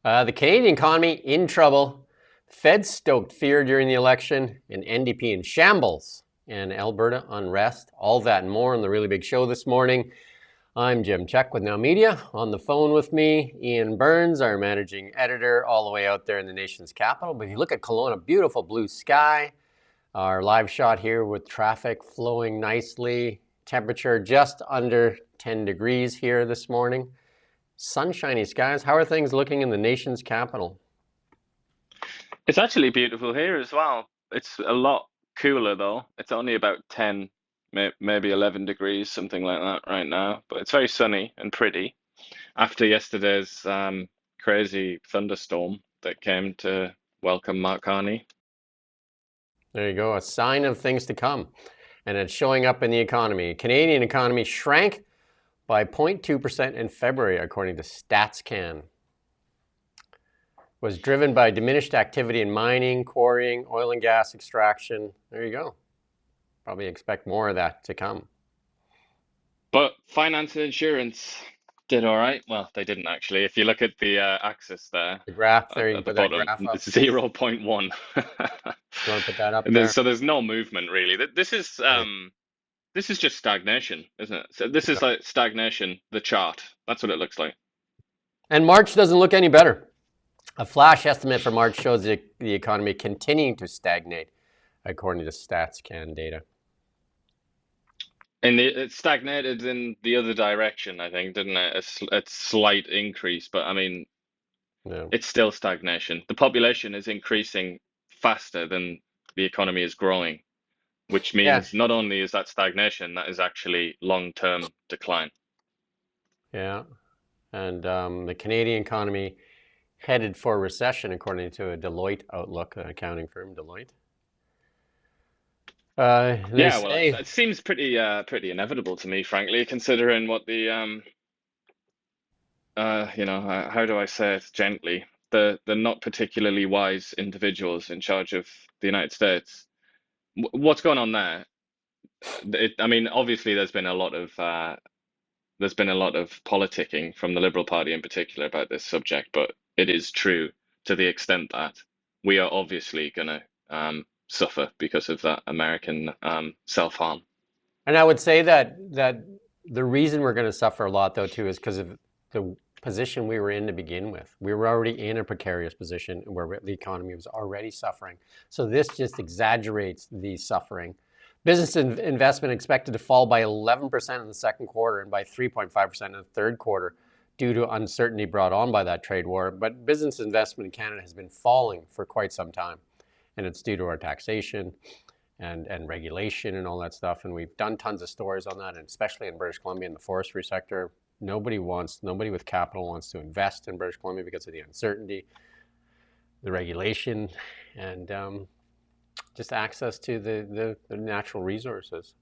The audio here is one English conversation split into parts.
The Canadian economy in trouble. Fed stoked fear during the election, and NDP in shambles, and Alberta unrest. All that and more on the really big show this morning. I'm Jim Csek with NowMedia. On the phone with me, Iain Burns, our managing editor, all the way out there in the nation's capital. But if you look at Kelowna, beautiful blue sky. Our live shot here with traffic flowing nicely. Temperature just under 10 degrees here this morning. Sunshiny skies. How are things looking in the nation's capital? It's actually beautiful here as well. It's a lot cooler though. It's only about 10, maybe 11 degrees, something like that right now. But it's very sunny and pretty after yesterday's crazy thunderstorm that came to welcome Mark Carney. There you go, a sign of things to come. And it's showing up in the economy. Canadian economy shrank by 0.2% in February, according to StatsCan. Was driven by diminished activity in mining, quarrying, oil and gas extraction. There you go. Probably expect more of that to come. But finance and insurance did all right. Well, they didn't actually. If you look at the axis there The graph, there you can at the put that bottom, graph up. it's 0.1. You want to put that up there? So there's no movement really. This is just stagnation, isn't it? So this is like stagnation, the chart. That's what it looks like. And March doesn't look any better. A flash estimate for March shows the economy continuing to stagnate, according to StatsCan data. And it stagnated in the other direction, I think, didn't it? A slight increase, but I mean, No. it's still stagnation. The population is increasing faster than the economy is growing, which Yeah. means not only is that stagnation, that is actually long-term decline. Yeah. And the Canadian economy headed for recession, according to a Deloitte outlook, an accounting firm, Deloitte. They Yeah, well, say, it seems pretty inevitable to me, frankly, considering what the how do I say it gently? The not particularly wise individuals in charge of the United States. What's going on there? I mean, obviously, there's been a lot of politicking from the Liberal Party in particular about this subject, but it is true to the extent that we are obviously going to suffer because of that American self-harm. and I would say that the reason we're going to suffer a lot, though, too, is because of the position we were in to begin with. We were already in a precarious position where the economy was already suffering. So this just exaggerates the suffering. Business investment expected to fall by 11% in the second quarter and by 3.5% in the third quarter due to uncertainty brought on by that trade war. But business investment in Canada has been falling for quite some time, and it's due to our taxation and regulation and all that stuff. And we've done tons of stories on that, and especially in British Columbia in the forestry sector. Nobody with capital wants to invest in British Columbia because of the uncertainty, the regulation, and just access to the natural resources.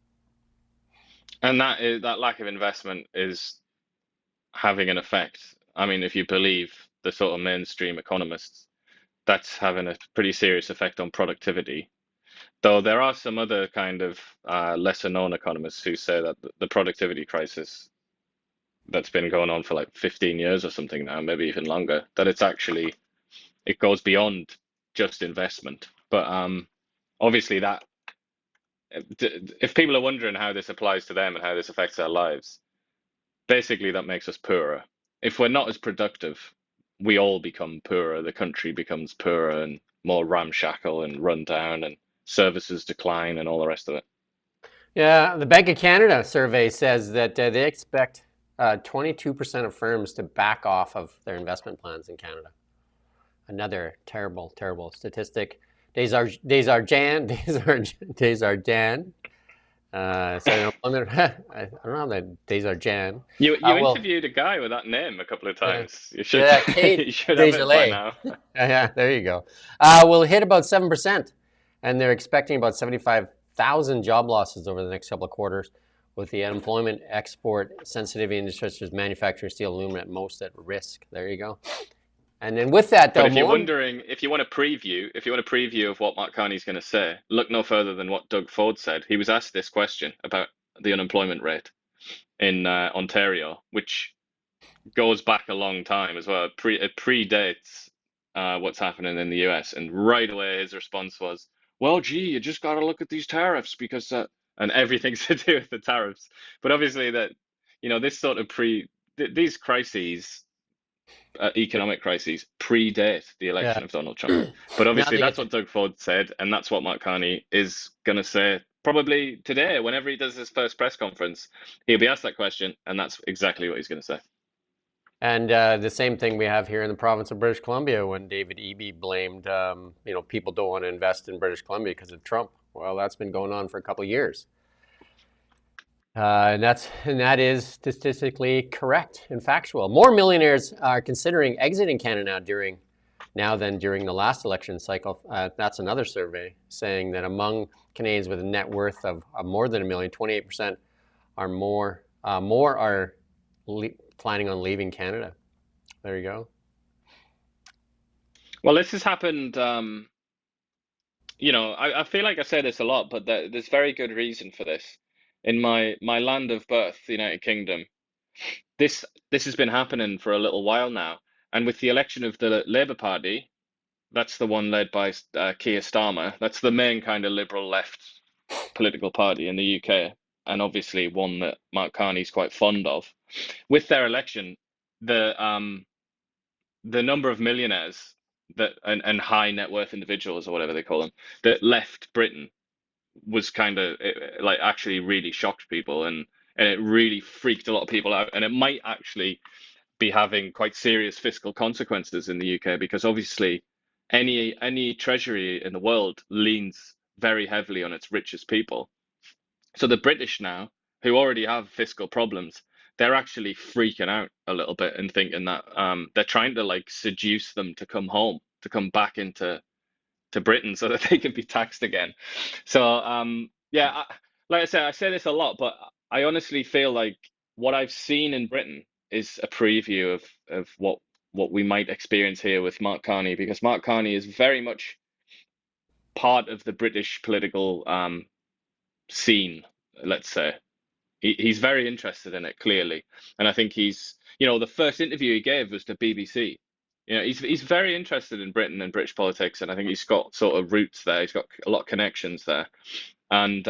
And that lack of investment is having an effect. I mean, if you believe the sort of mainstream economists, that's having a pretty serious effect on productivity. Though there are some other kind of lesser known economists who say that the productivity crisis that's been going on for like 15 years or something now, maybe even longer, that it goes beyond just investment. But obviously that if people are wondering how this applies to them and how this affects their lives, basically that makes us poorer. If we're not as productive, we all become poorer. The country becomes poorer and more ramshackle and run down, and services decline and all the rest of it. Yeah, the Bank of Canada survey says that they expect 22% of firms to back off of their investment plans in Canada. Another terrible, terrible statistic. Days are Jan. Days are Jan. So I don't know that days are Jan. You Well, interviewed a guy with that name a couple of yeah, times. You should yeah, you Kate should have it by Desjardins. now. Yeah, there you go. We'll hit about 7%, and they're expecting about 75,000 job losses over the next couple of quarters, with the unemployment, export, sensitivity industries such as manufacturing, steel, aluminum at most at risk. There you go. And then with that, But though, if you're more. wondering, if you want a preview of what Mark Carney's going to say, look no further than what Doug Ford said. He was asked this question about the unemployment rate in Ontario, which goes back a long time as well. It predates what's happening in the US. And right away, his response was, "Well, gee, you just got to look at these tariffs because and everything's to do with the tariffs." But obviously, that this sort of these crises, economic crises, predate the Yeah. election of Donald Trump. But Now obviously, they that's get what Doug Ford said, and that's what Mark Carney is going to say probably today, whenever he does his first press conference. He'll be asked that question, and that's exactly what he's going to say. and the same thing we have here in the province of British Columbia when David Eby blamed, people don't want to invest in British Columbia because of Trump. Well, that's been going on for a couple of years. And that is statistically correct and factual. More millionaires are considering exiting Canada now than during the last election cycle. That's another survey saying that among Canadians with a net worth of more than a million, 28% are more are planning on leaving Canada. There you go. Well, this has happened. I feel like I say this a lot, but there's very good reason for this. In my land of birth, the United Kingdom, this this has been happening for a little while now. And with the election of the Labour Party, that's the one led by Keir Starmer. That's the main kind of liberal left political party in the UK, and obviously one that Mark Carney's quite fond of. With their election, the number of millionaires and high net worth individuals or whatever they call them that left Britain was kind of like actually really shocked people, and it really freaked a lot of people out, and it might actually be having quite serious fiscal consequences in the UK because obviously any treasury in the world leans very heavily on its richest people. So the British now, who already have fiscal problems, they're actually freaking out a little bit and thinking that they're trying to like seduce them to come home, to come back into to Britain so that they can be taxed again. So yeah, like I say this a lot, but I honestly feel like what I've seen in Britain is a preview of what we might experience here with Mark Carney, because Mark Carney is very much part of the British political scene, let's say. He's very interested in it, clearly. And I think the first interview he gave was to BBC. He's very interested in Britain and British politics, and I think he's got sort of roots there. He's got a lot of connections there. And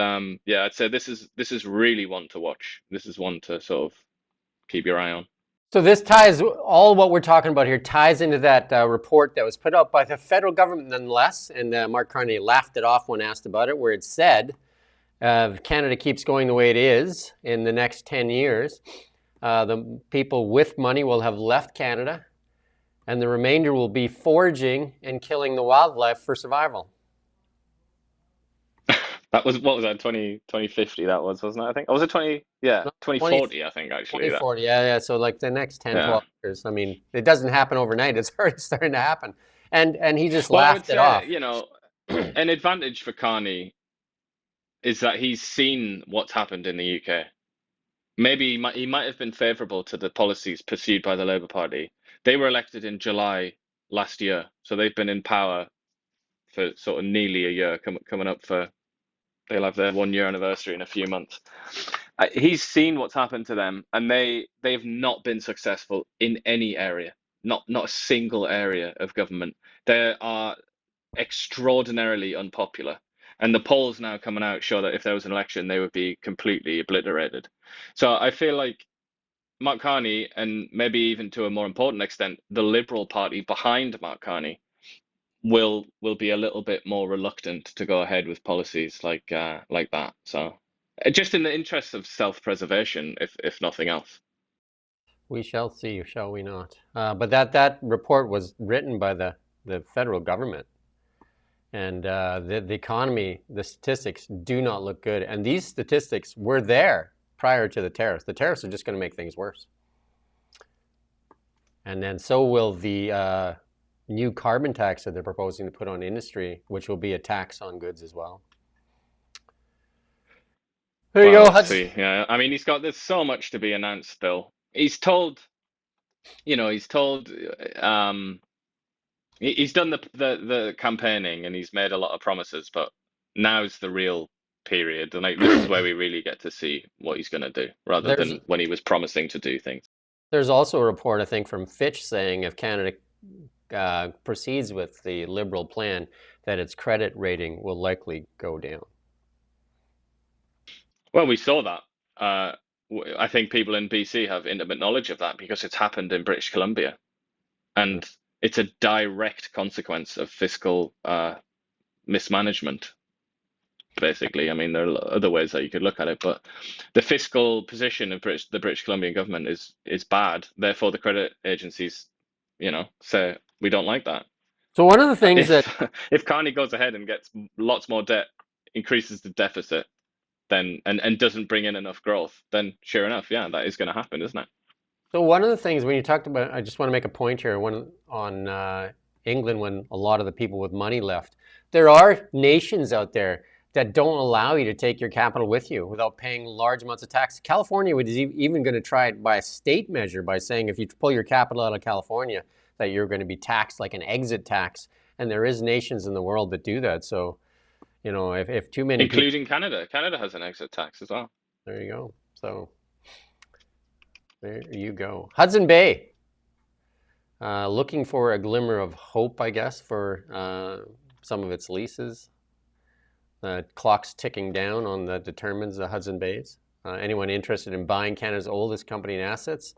yeah, I'd say this is really one to watch. This is one to sort of keep your eye on. So this ties, all what we're talking about here ties into that report that was put out by the federal government nonetheless. And Mark Carney laughed it off when asked about it, where it said, if Canada keeps going the way it is in the next 10 years, the people with money will have left Canada, and the remainder will be foraging and killing the wildlife for survival. That was, what was that, 2050 that was, wasn't it? I think. Or was it 20, 2040, I think, actually, that. 2040, yeah. So like the next 10, Yeah. 12 years. I mean, it doesn't happen overnight. It's already starting to happen. And he just Well, I would laughed it say, off. an advantage for Carney is that he's seen what's happened in the UK. Maybe he might have been favourable to the policies pursued by the Labour Party. They were elected in July last year, so they've been in power for sort of nearly a year, coming up for, they'll have their 1 year anniversary in a few months. He's seen what's happened to them, and they've not been successful in any area, not a single area of government. They are extraordinarily unpopular. And the polls now coming out show that if there was an election, they would be completely obliterated. So I feel like Mark Carney, and maybe even to a more important extent, the Liberal Party behind Mark Carney, will be a little bit more reluctant to go ahead with policies like that. So just in the interest of self-preservation, if nothing else. We shall see, shall we not? But that report was written by the federal government. And the economy, the statistics do not look good. And these statistics were there prior to the tariffs. The tariffs are just going to make things worse. And then so will the new carbon tax that they're proposing to put on industry, which will be a tax on goods as well. There you go, Hudson. See. Yeah, I mean, there's so much to be announced still. He's told, he's done the campaigning, and he's made a lot of promises, but now's the real period, and like this is where we really get to see what he's going to do, rather There's than when he was promising to do things. There's also a report, I think, from Fitch saying if Canada proceeds with the Liberal plan, that its credit rating will likely go down. Well, we saw that. I think people in BC have intimate knowledge of that because it's happened in British Columbia, Mm. and it's a direct consequence of fiscal mismanagement. Basically, I mean, there are other ways that you could look at it, but the fiscal position of the British Columbian government is bad. Therefore, the credit agencies, say we don't like that. So one of the things that If Carney goes ahead and gets lots more debt, increases the deficit, then and doesn't bring in enough growth, then sure enough, yeah, that is going to happen, isn't it? So one of the things when you talked about, I just want to make a point here. When on England, when a lot of the people with money left, there are nations out there that don't allow you to take your capital with you without paying large amounts of tax. California was even going to try it by a state measure by saying if you pull your capital out of California, that you're going to be taxed like an exit tax. And there is nations in the world that do that. So if too many people, Including Canada. Canada has an exit tax as well. there you go. So there you go. Hudson Bay. Looking for a glimmer of hope, I guess, for some of its leases. The clock's ticking down on that determines the Hudson Bays. Anyone interested in buying Canada's oldest company and assets,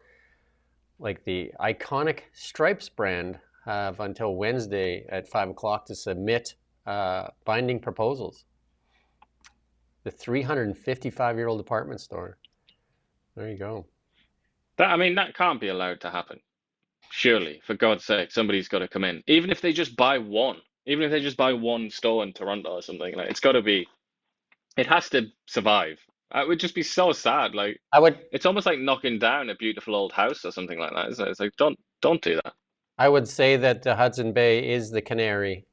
like the iconic Stripes brand, have until Wednesday at 5 o'clock to submit binding proposals. The 355-year-old department store. There you go. That can't be allowed to happen. Surely, for God's sake, somebody's got to come in. Even if they just buy one, even if they just buy one store in Toronto or something, like it's got to be, it has to survive. It would just be so sad. Like I would it's almost like knocking down a beautiful old house or something like that. It's like don't do that. I would say that the Hudson Bay is the canary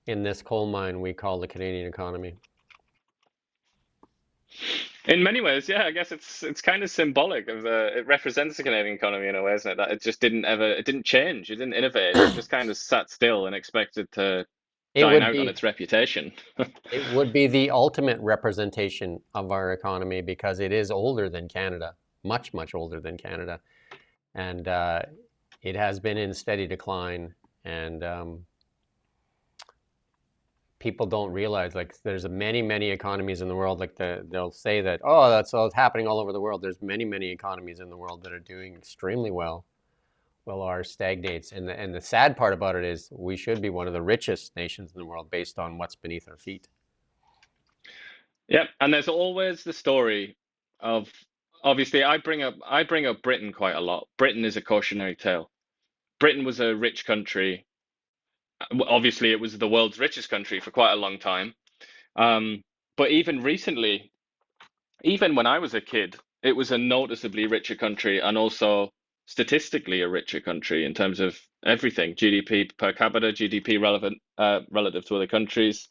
in this coal mine we call the Canadian economy. In many ways, yeah, I guess it's kind of symbolic of it represents the Canadian economy in a way, isn't it? That it just it didn't change, it didn't innovate, it just kind of sat still and expected to It dine would out on be its reputation. it would be the ultimate representation of our economy because it is older than Canada, much, much older than Canada. And it has been in steady decline. And people don't realize, like, there's many, many economies in the world. Like, they'll say that, oh, that's all happening all over the world. There's many, many economies in the world that are doing extremely well, while ours stagnates. And the sad part about it is we should be one of the richest nations in the world based on what's beneath our feet. Yeah, and there's always the story of obviously I bring up Britain quite a lot. Britain is a cautionary tale. Britain was a rich country. Obviously, it was the world's richest country for quite a long time. Um, but even recently, even when I was a kid, it was a noticeably richer country and also statistically a richer country in terms of everything, GDP per capita, GDP relevant relative to other countries.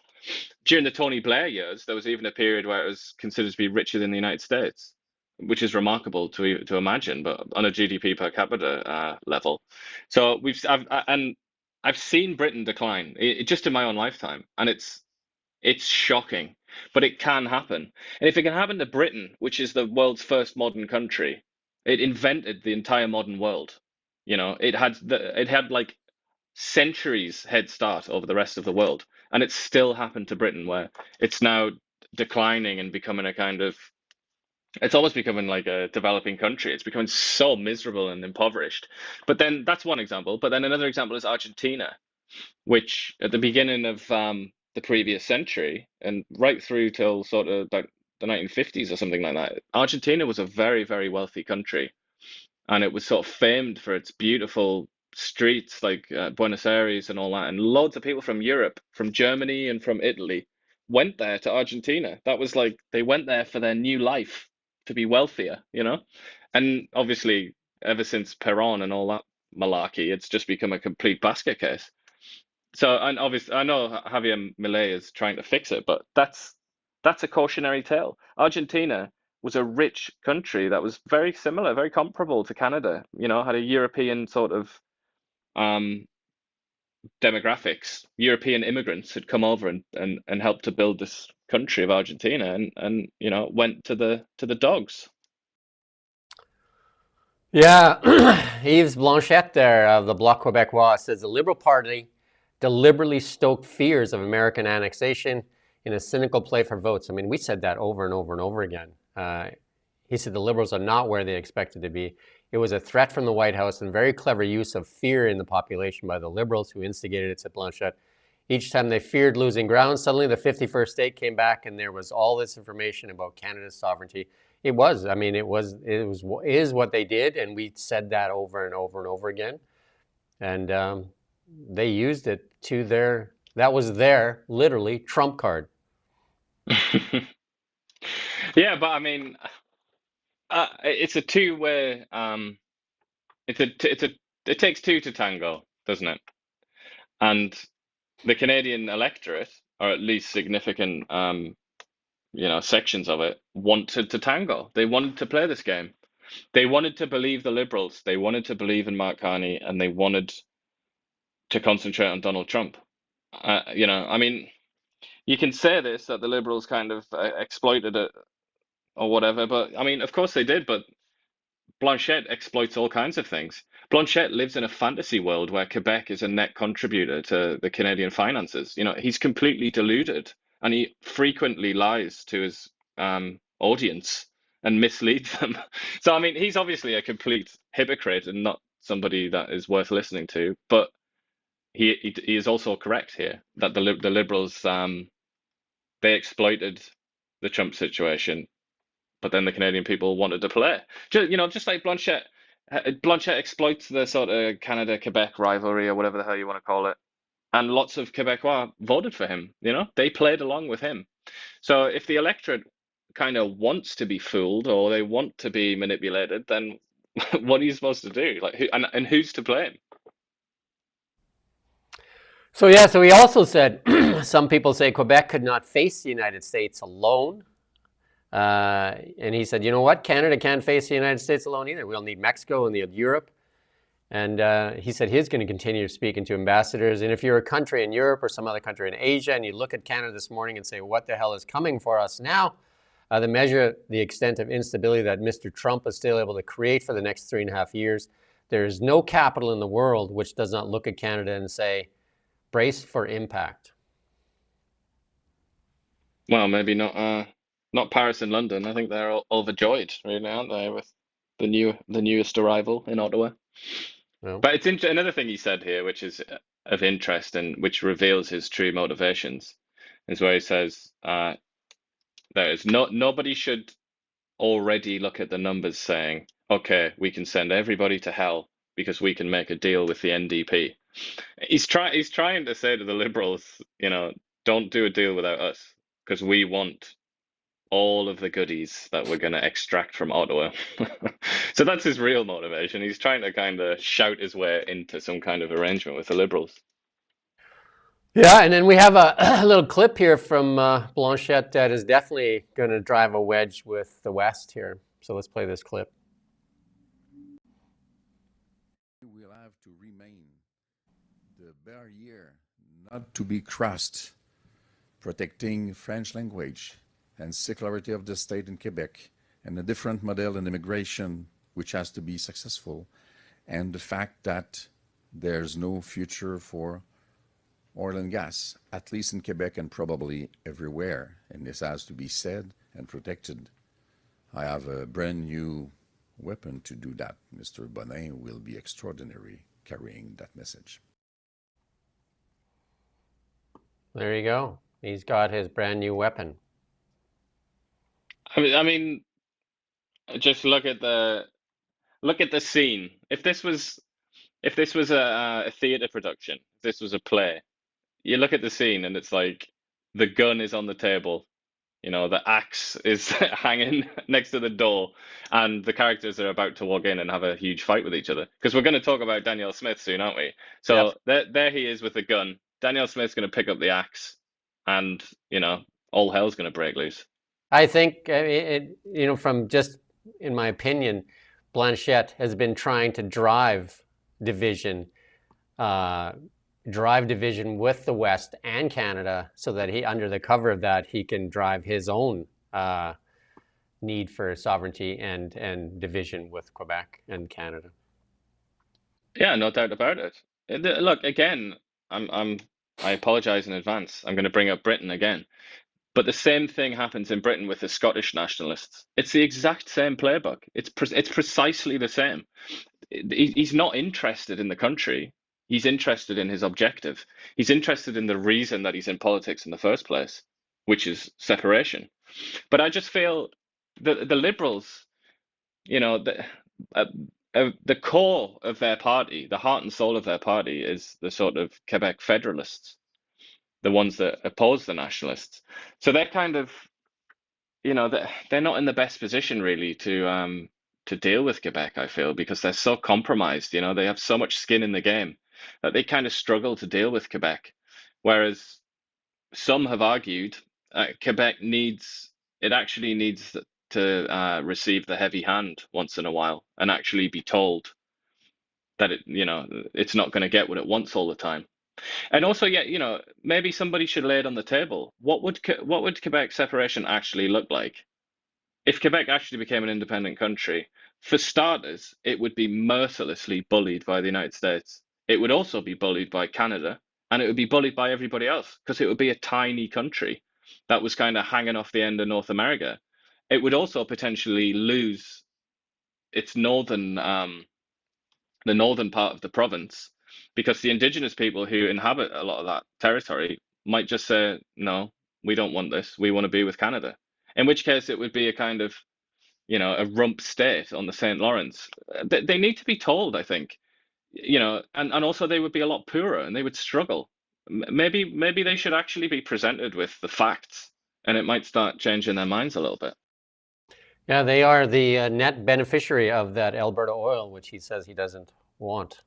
During the Tony Blair years, there was even a period where it was considered to be richer than the United States, which is remarkable to imagine, but on a GDP per capita level. So I've seen Britain decline just in my own lifetime, and it's shocking, but it can happen. And if it can happen to Britain, which is the world's first modern country, it invented the entire modern world. It had like centuries head start over the rest of the world, and it's still happened to Britain, where it's now declining and becoming a kind of it's almost becoming like a developing country. It's becoming so miserable and impoverished. But then that's one example. But then another example is Argentina, which at the beginning of the previous century and right through till sort of like the 1950s or something like that, Argentina was a very, very wealthy country, and it was sort of famed for its beautiful streets like Buenos Aires and all that. And loads of people from Europe, from Germany and from Italy went there to Argentina. That was like they went there for their new life to be wealthier. And obviously, ever since Peron and all that malarkey, it's just become a complete basket case. So, and obviously, I know Javier Milei is trying to fix it, but that's a cautionary tale. Argentina was a rich country that was very similar, very comparable to Canada. Had a European sort of um, demographics. European immigrants had come over and helped to build this country of Argentina, and went to the dogs. Yeah, Yves Blanchet there of the Bloc Québécois says the Liberal Party deliberately stoked fears of American annexation in a cynical play for votes. I mean, we said that over and over and over again. He said the Liberals are not where they expected to be. It was a threat from the White House and very clever use of fear in the population by the Liberals who instigated it, said Blanchet. Each time they feared losing ground, suddenly the 51st state came back and there was all this information about Canada's sovereignty. It was, I mean, is what they did, and we said that over and over and over again. And they used it to that was their, literally, trump card. Yeah, but I mean, it's a two-way. It takes two to tango, doesn't it? And the Canadian electorate, or at least significant, sections of it, wanted to tango. They wanted to play this game. They wanted to believe the Liberals. They wanted to believe in Mark Carney, and they wanted to concentrate on Donald Trump. I mean, you can say this that the Liberals kind of exploited it or whatever, but I mean, of course they did. But Blanchet exploits all kinds of things. Blanchet lives in a fantasy world where Quebec is a net contributor to the Canadian finances. He's completely deluded, and he frequently lies to his audience and misleads them. So, I mean, he's obviously a complete hypocrite and not somebody that is worth listening to. But he is also correct here that the Liberals they exploited the Trump situation, but then the Canadian people wanted to play. Just like Blanchet. Blanchet exploits the sort of Canada-Quebec rivalry or whatever the hell you want to call it. And lots of Quebecois voted for him. They played along with him. So if the electorate kind of wants to be fooled or they want to be manipulated, then what are you supposed to do? Like, and who's to blame? So yeah, so he also said some people say Quebec could not face the United States alone. And he said, you know what? Canada can't face the United States alone either. We'll need Mexico and need Europe. And he said he's going to continue speaking to ambassadors. And if you're a country in Europe or some other country in Asia and you look at Canada this morning and say, what the hell is coming for us now? To measure the extent of instability that Mr. Trump is still able to create for the next 3.5 years, there is no capital in the world which does not look at Canada and say, brace for impact. Well, maybe not Paris and London. I think they're all overjoyed right now, aren't they, with the newest arrival in Ottawa. No. But it's another thing he said here, which is of interest and which reveals his true motivations, is where he says nobody should already look at the numbers saying, okay, we can send everybody to hell because we can make a deal with the NDP. He's trying to say to the Liberals, don't do a deal without us because we want all of the goodies that we're going to extract from Ottawa. So that's his real motivation. He's trying to kind of shout his way into some kind of arrangement with the Liberals. Yeah, and then we have a little clip here from Blanchet that is definitely going to drive a wedge with the West here. So let's play this clip. We'll have to remain the barrier not to be crossed, protecting French language and secularity of the state in Quebec, and a different model in immigration which has to be successful, and the fact that there's no future for oil and gas, at least in Quebec and probably everywhere, and this has to be said and protected. I have a brand new weapon to do that. Mr. Bonin will be extraordinary carrying that message. There you go. He's got his brand new weapon. I mean, just look at the scene. If this was a theater production, if this was a play, you look at the scene and it's like the gun is on the table, the axe is hanging next to the door, and the characters are about to walk in and have a huge fight with each other. Because we're going to talk about Danielle Smith soon, aren't we? So Yep. there he is with the gun. Danielle Smith's going to pick up the axe, and all hell's going to break loose. I think, from just, in my opinion, Blanchet has been trying to drive division with the West and Canada so that he, under the cover of that, he can drive his own need for sovereignty and division with Quebec and Canada. Yeah, no doubt about it. Look, again, I apologize in advance. I'm going to bring up Britain again. But the same thing happens in Britain with the Scottish nationalists. It's the exact same playbook. It's precisely the same. He's not interested in the country. He's interested in his objective. He's interested in the reason that he's in politics in the first place, which is separation. But I just feel that the Liberals, you know, the core of their party, the heart and soul of their party, is the sort of Quebec federalists, the ones that oppose the nationalists. So they're kind of, you know, they're not in the best position really to deal with Quebec, I feel, because they're so compromised. You know, they have so much skin in the game that they kind of struggle to deal with Quebec. Whereas some have argued Quebec actually needs to receive the heavy hand once in a while and actually be told that it's not going to get what it wants all the time. And also, yeah, you know, maybe somebody should lay it on the table. What would Quebec separation actually look like? If Quebec actually became an independent country, for starters, it would be mercilessly bullied by the United States. It would also be bullied by Canada, and it would be bullied by everybody else because it would be a tiny country that was kind of hanging off the end of North America. It would also potentially lose its the northern part of the province, because the indigenous people who inhabit a lot of that territory might just say, no, we don't want this. We want to be with Canada. In which case it would be a kind of, you know, a rump state on the St. Lawrence. They need to be told, I think, you know, and also they would be a lot poorer and they would struggle. Maybe they should actually be presented with the facts, and it might start changing their minds a little bit. Yeah, they are the net beneficiary of that Alberta oil, which he says he doesn't want.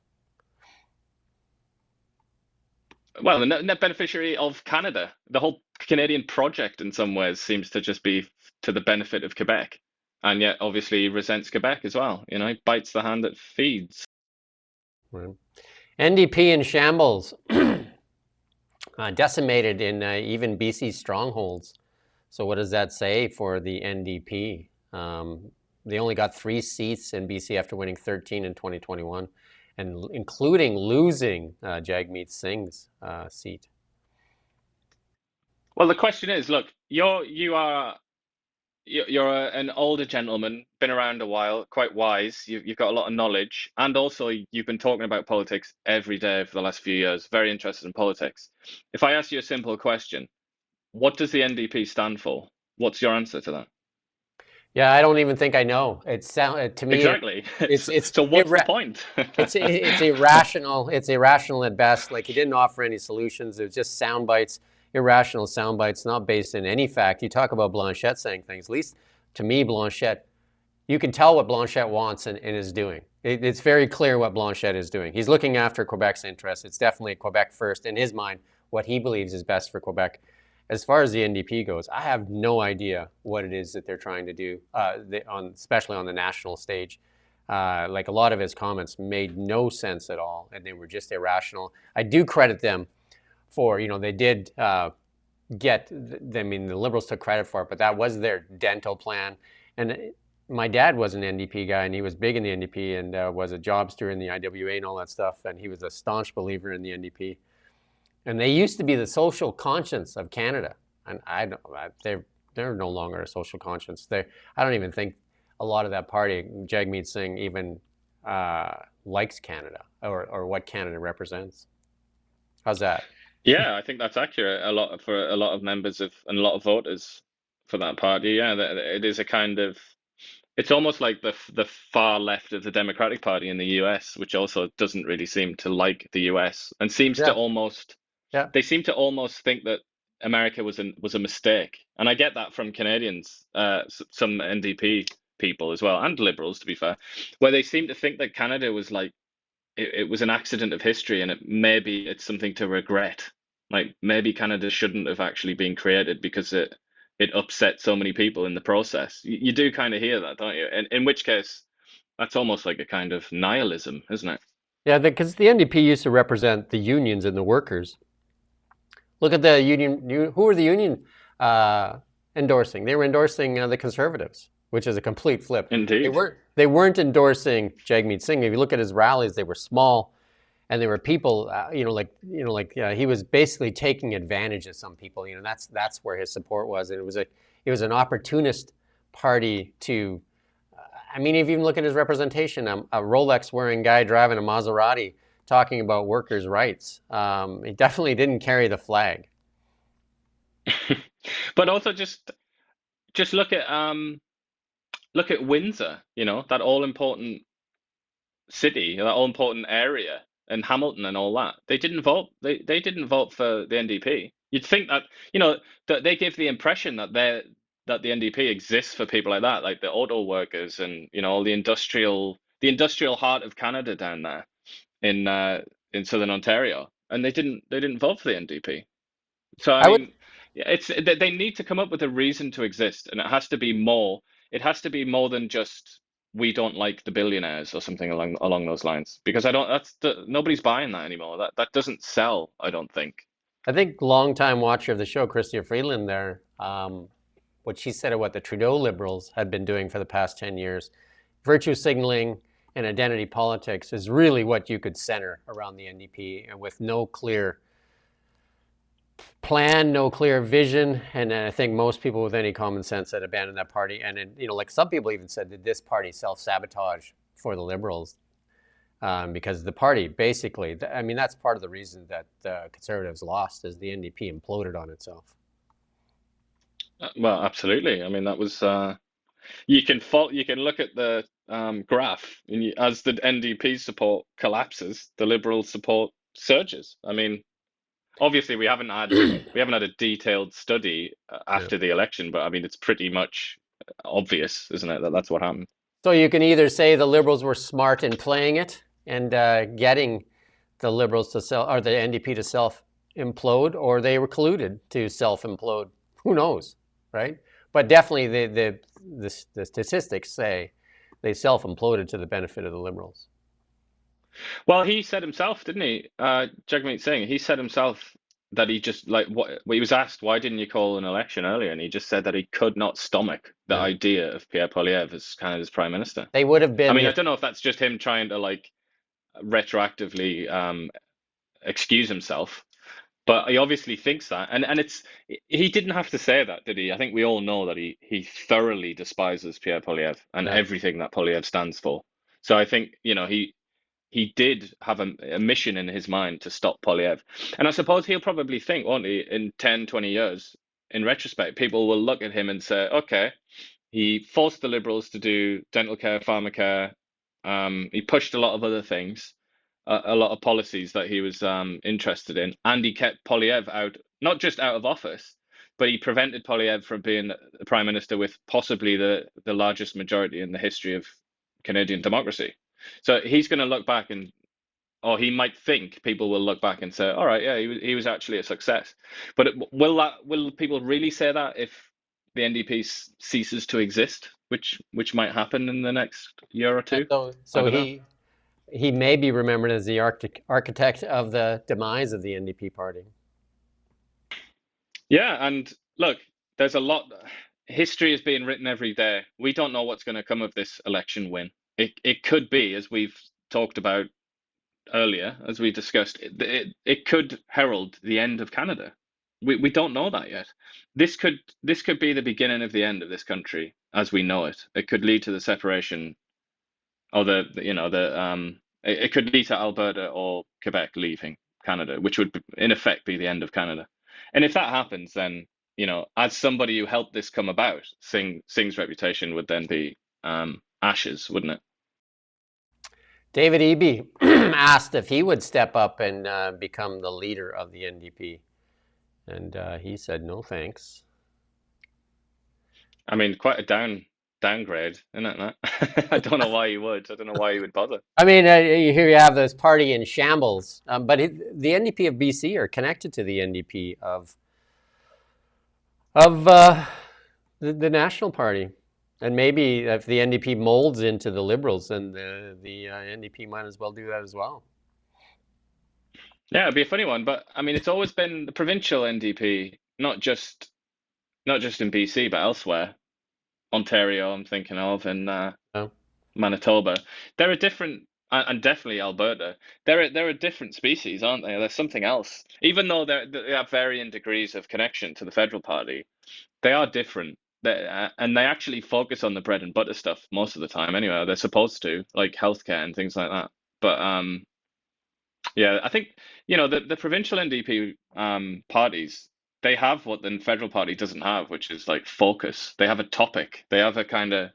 Well, the net beneficiary of Canada. The whole Canadian project in some ways seems to just be to the benefit of Quebec. And yet obviously he resents Quebec as well. You know, he bites the hand that feeds. Right. NDP in shambles, decimated in even BC strongholds. So what does that say for the NDP? They only got 3 seats in BC after winning 13 in 2021, and including losing Jagmeet Singh's seat. Well, the question is, look, you're an older gentleman, been around a while, quite wise. You've got a lot of knowledge, and also you've been talking about politics every day for the last few years. Very interested in politics. If I ask you a simple question, what does the NDP stand for? What's your answer to that? Yeah, I don't even think I know. To me exactly. It's so what's the point? it's irrational. It's irrational at best. Like, he didn't offer any solutions. It was just sound bites, irrational sound bites, not based in any fact. You talk about Blanchet saying things. At least to me, Blanchet, you can tell what Blanchet wants and is doing. It's very clear what Blanchet is doing. He's looking after Quebec's interests. It's definitely Quebec first in his mind. What he believes is best for Quebec. As far as the NDP goes, I have no idea what it is that they're trying to do, especially on the national stage. Like, a lot of his comments made no sense at all, and they were just irrational. I do credit them for, you know, they did get, I mean, the Liberals took credit for it, but that was their dental plan. And my dad was an NDP guy, and he was big in the NDP and was a job steward in the IWA and all that stuff, and he was a staunch believer in the NDP. And they used to be the social conscience of Canada, and they're no longer a social conscience. I don't even think a lot of that party, Jagmeet Singh, even likes Canada or what Canada represents. How's that? Yeah, I think that's accurate. For a lot of members and a lot of voters for that party. Yeah, it is a kind of, it's almost like the far left of the Democratic Party in the US, which also doesn't really seem to like the US and seems to almost. Yeah. They seem to almost think that America was a mistake, and I get that from Canadians, some NDP people as well, and Liberals, to be fair, where they seem to think that Canada was like it was an accident of history, and maybe it's something to regret. Like, maybe Canada shouldn't have actually been created because it upset so many people in the process. You do kind of hear that, don't you? And in which case, that's almost like a kind of nihilism, isn't it? Yeah, because the NDP used to represent the unions and the workers. Look at the union. Who were the union endorsing? They were endorsing the Conservatives. which is a complete flip. Indeed. They weren't endorsing Jagmeet Singh. If you look at his rallies, they were small, and there were people, he was basically taking advantage of some people. That's where his support was, and it was an opportunist party to. I mean, if you even look at his representation, a Rolex-wearing guy driving a Maserati talking about workers' rights. He definitely didn't carry the flag. But also just look at Windsor, that all important city, that all important area, and Hamilton and all that. They didn't vote. They didn't vote for the NDP. You'd think that that they give the impression that the NDP exists for people like that, like the auto workers and all the industrial heart of Canada down there in southern Ontario, and they didn't vote for the NDP. So I I would mean, they need to come up with a reason to exist, and it has to be more. It has to be more than just we don't like the billionaires or something along those lines. Because I don't. Nobody's buying that anymore. That doesn't sell. I don't think. I think longtime watcher of the show, Chrystia Freeland, there, what she said of what the Trudeau Liberals had been doing for the past 10 years, virtue signaling and identity politics is really what you could center around the NDP, and with no clear plan, no clear vision, and I think most people with any common sense had abandoned that party. And like some people even said, did this party self-sabotage for the Liberals? Because the party basically, I mean, that's part of the reason that the Conservatives lost, is the NDP imploded on itself. Well, absolutely. I mean, that was you can look at the graph, and as the NDP support collapses, the Liberal support surges. I mean, obviously we haven't had a detailed study after the election, but I mean, it's pretty much obvious, isn't it, that that's what happened. So you can either say the Liberals were smart in playing it and getting the Liberals to or the NDP to self-implode, or they were colluded to self-implode. Who knows, right? But definitely the statistics say they self-imploded to the benefit of the Liberals. Well, he said himself, didn't he? Jagmeet Singh, he said himself that he just he was asked, why didn't you call an election earlier? And he just said that he could not stomach the idea of Pierre Poilievre as kind of his prime minister. They would have been. I mean, I don't know if that's just him trying to retroactively excuse himself, but he obviously thinks that. And he didn't have to say that, did he? I think we all know that he thoroughly despises Pierre Poilievre and everything that Poilievre stands for. So I think, he did have a mission in his mind to stop Poilievre. And I suppose he'll probably think, won't he, in 10, 20 years, in retrospect, people will look at him and say, okay, he forced the Liberals to do dental care, pharmacare. He pushed a lot of other things, a lot of policies that he was interested in. And he kept Poilievre out, not just out of office, but he prevented Poilievre from being the prime minister with possibly the largest majority in the history of Canadian democracy. So he's going to look back or he might think people will look back and say, all right, yeah, he was actually a success. But will people really say that if the NDP ceases to exist, which might happen in the next year or two? So he may be remembered as the architect of the demise of the NDP party. Yeah, and look, there's a lot. History is being written every day. We don't know what's going to come of this election win. It could be, as we've talked about earlier, as we discussed, it could herald the end of Canada. We don't know that yet. This could be the beginning of the end of this country as we know it. It could lead to the separation, or it could lead to Alberta or Quebec leaving Canada, which would in effect be the end of Canada. And if that happens, then as somebody who helped this come about, Singh's reputation would then be ashes, wouldn't it? David Eby asked if he would step up and become the leader of the NDP, and he said no thanks. I mean, quite a downgrade, isn't it? I don't know why you would. I don't know why you would bother. I mean, here you have this party in shambles, but the NDP of BC are connected to the NDP of the National Party. And maybe if the NDP molds into the Liberals, then the NDP might as well do that as well. Yeah, it'd be a funny one, but I mean, it's always been the provincial NDP, not just in BC, but elsewhere. Ontario, I'm thinking of, and Oh, Manitoba. They're a different, and definitely Alberta. They're a different species, aren't they? There's something else. Even though they have varying degrees of connection to the Federal Party, they are different. And they actually focus on the bread and butter stuff most of the time. Anyway, they're supposed to, like healthcare and things like that. But yeah, I think the provincial NDP parties, they have what the Federal Party doesn't have, which is like focus. They have a topic. They have a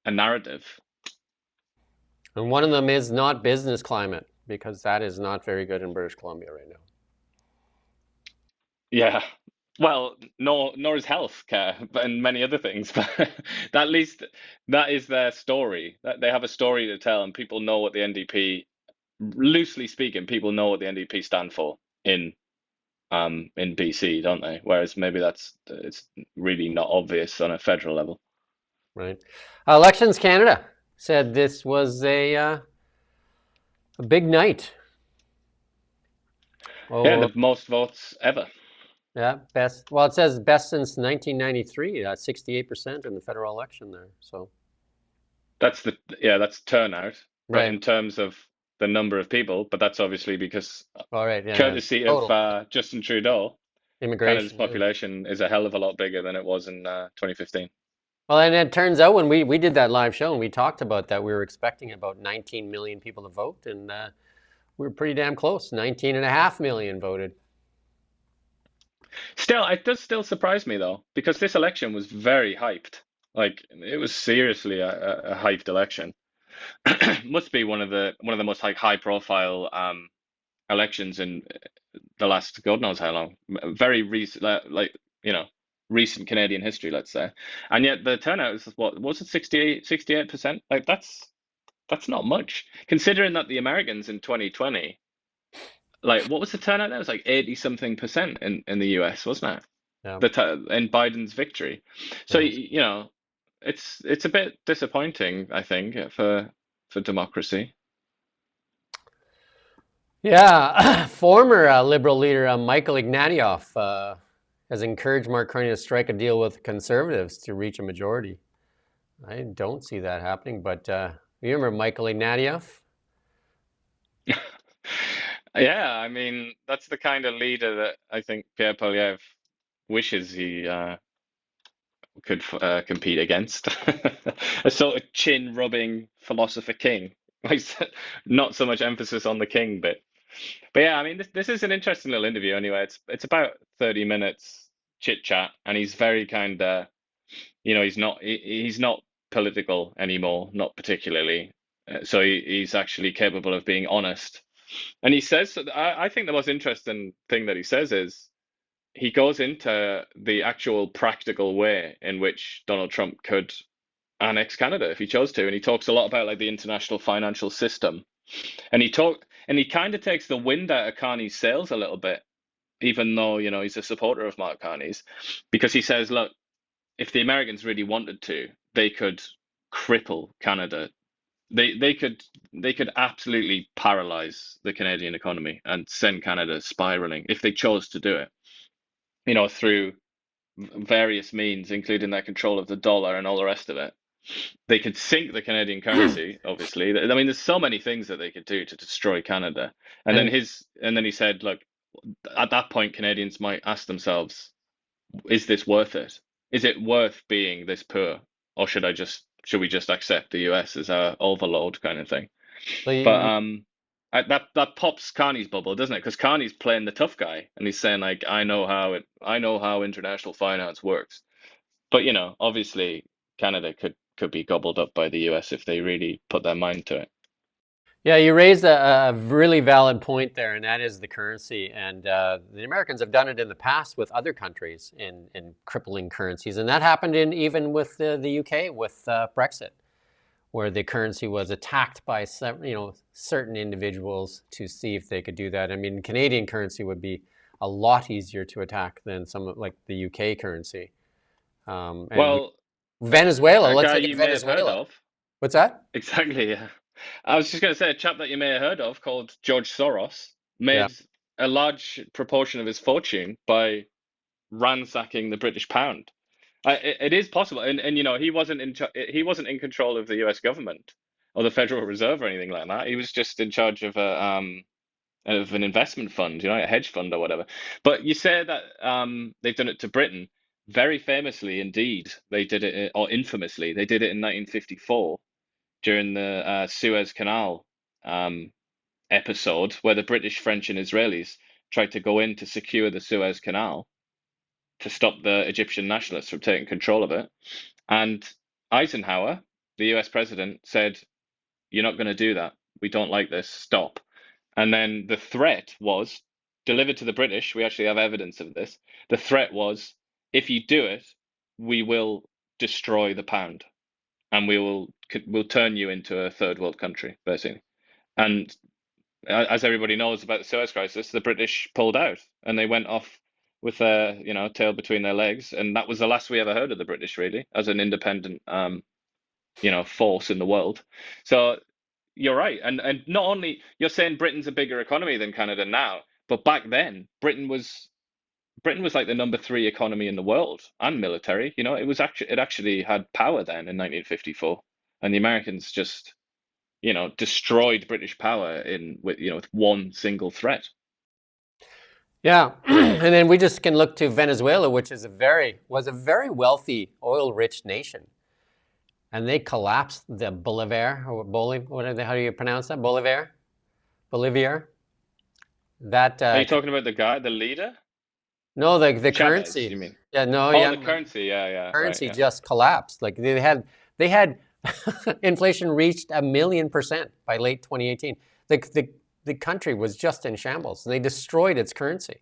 narrative. and one of them is not business climate, because that is not very good in British Columbia right now. Yeah. Well, nor is healthcare, but and many other things. But at least that is their story. That they have a story to tell, and people know what the NDP, loosely speaking, people know what the NDP stand for in BC, don't they? Whereas maybe it's really not obvious on a federal level. Right. Elections Canada said this was a big night. Yeah, Oh, the most votes ever. yeah, best. Well, it says best since 1993. 68% in the federal election there. So That's turnout. But right. in terms of the number of people, but that's obviously because All right. Yeah. courtesy of Total Justin Trudeau, Canada's immigration. Yeah. population is a hell of a lot bigger than it was in 2015. Well, and it turns out when we did that live show and we talked about that, we were expecting about 19 million people to vote, and we were pretty damn close. 19.5 million voted. Still, it does still surprise me though, because this election was very hyped. Like it was seriously a hyped election. Must be one of the most high profile elections in the last God knows how long. Very recent, like recent Canadian history, let's say. And yet the turnout is what was it, 68%? Like that's not much, considering that the Americans in 2020, like what was the turnout there? It was like 80 something percent in the US, wasn't it? Yeah. In Biden's victory. So Yes. it's a bit disappointing, I think, for democracy. Yeah. Former Liberal leader Michael Ignatieff has encouraged Mark Carney to strike a deal with Conservatives to reach a majority. I don't see that happening, but you remember Michael Ignatieff? Yeah, I mean, that's the kind of leader that I think Pierre Poilievre wishes he could compete against. A sort of chin-rubbing philosopher king. Like, not so much emphasis on the king bit. But yeah, I mean, this is an interesting little interview anyway. It's about 30 minutes chit chat, and he's very kind of, he's not political anymore, not particularly. So he's actually capable of being honest. And he says, I think the most interesting thing that he says is he goes into the actual practical way in which Donald Trump could annex Canada if he chose to. And he talks a lot about like the international financial system. And he kind of takes the wind out of Carney's sails a little bit, even though, he's a supporter of Mark Carney's, because he says, look, if the Americans really wanted to, they could cripple Canada. They could absolutely paralyze the Canadian economy and send Canada spiraling if they chose to do it, through various means, including their control of the dollar and all the rest of it. They could sink the Canadian currency, obviously. I mean, there's so many things that they could do to destroy Canada. And then And he said, look, at that point, Canadians might ask themselves, is this worth it? Is it worth being this poor? Or should we just accept the US as our overlord kind of thing? so But that pops Carney's bubble, doesn't it? Because Carney's playing the tough guy, and he's saying like, I know how international finance works. But obviously, Canada could be gobbled up by the US if they really put their mind to it. yeah, you raised a really valid point there, and that is the currency. And the Americans have done it in the past with other countries in crippling currencies, and that happened even with the UK with Brexit, where the currency was attacked by certain individuals to see if they could do that. I mean, Canadian currency would be a lot easier to attack than some like the UK currency. Well, Venezuela, a let's guy look at you may have heard Venezuela. of. What's that? Exactly, yeah. I was just going to say a chap that you may have heard of called George Soros Yeah. made a large proportion of his fortune by ransacking the British pound. It is possible, and he wasn't in control of the U.S. government or the Federal Reserve or anything like that. He was just in charge of an investment fund, a hedge fund or whatever. But you say that they've done it to Britain. Very famously, indeed, they did it, or infamously, they did it in 1954 during the Suez Canal episode, where the British, French, and Israelis tried to go in to secure the Suez Canal to stop the Egyptian nationalists from taking control of it. And Eisenhower, the US president, said, "You're not going to do that. We don't like this. Stop." And then the threat was delivered to the British. We actually have evidence of this. The threat was, if you do it, we will destroy the pound, and we'll turn you into a third world country, basically. And as everybody knows about the Suez Crisis, the British pulled out and they went off with their tail between their legs, and that was the last we ever heard of the British, really, as an independent force in the world. So you're right, and not only you're saying Britain's a bigger economy than Canada now, but back then Britain was like the number 3 economy in the world and military. It actually had power then in 1954, and the Americans just destroyed British power with one single threat. Yeah, and then we just can look to Venezuela, which was a very wealthy, oil-rich nation, and they collapsed the Bolivar or how do you pronounce that? Bolivar. That Are you talking about the leader? no, the Chavez, currency. you mean? Yeah, no, Oh, yeah. the currency. Yeah, right. Currency Yeah. just collapsed. Like they had inflation reached 1,000,000% by late 2018. The country was just in shambles. They destroyed its currency.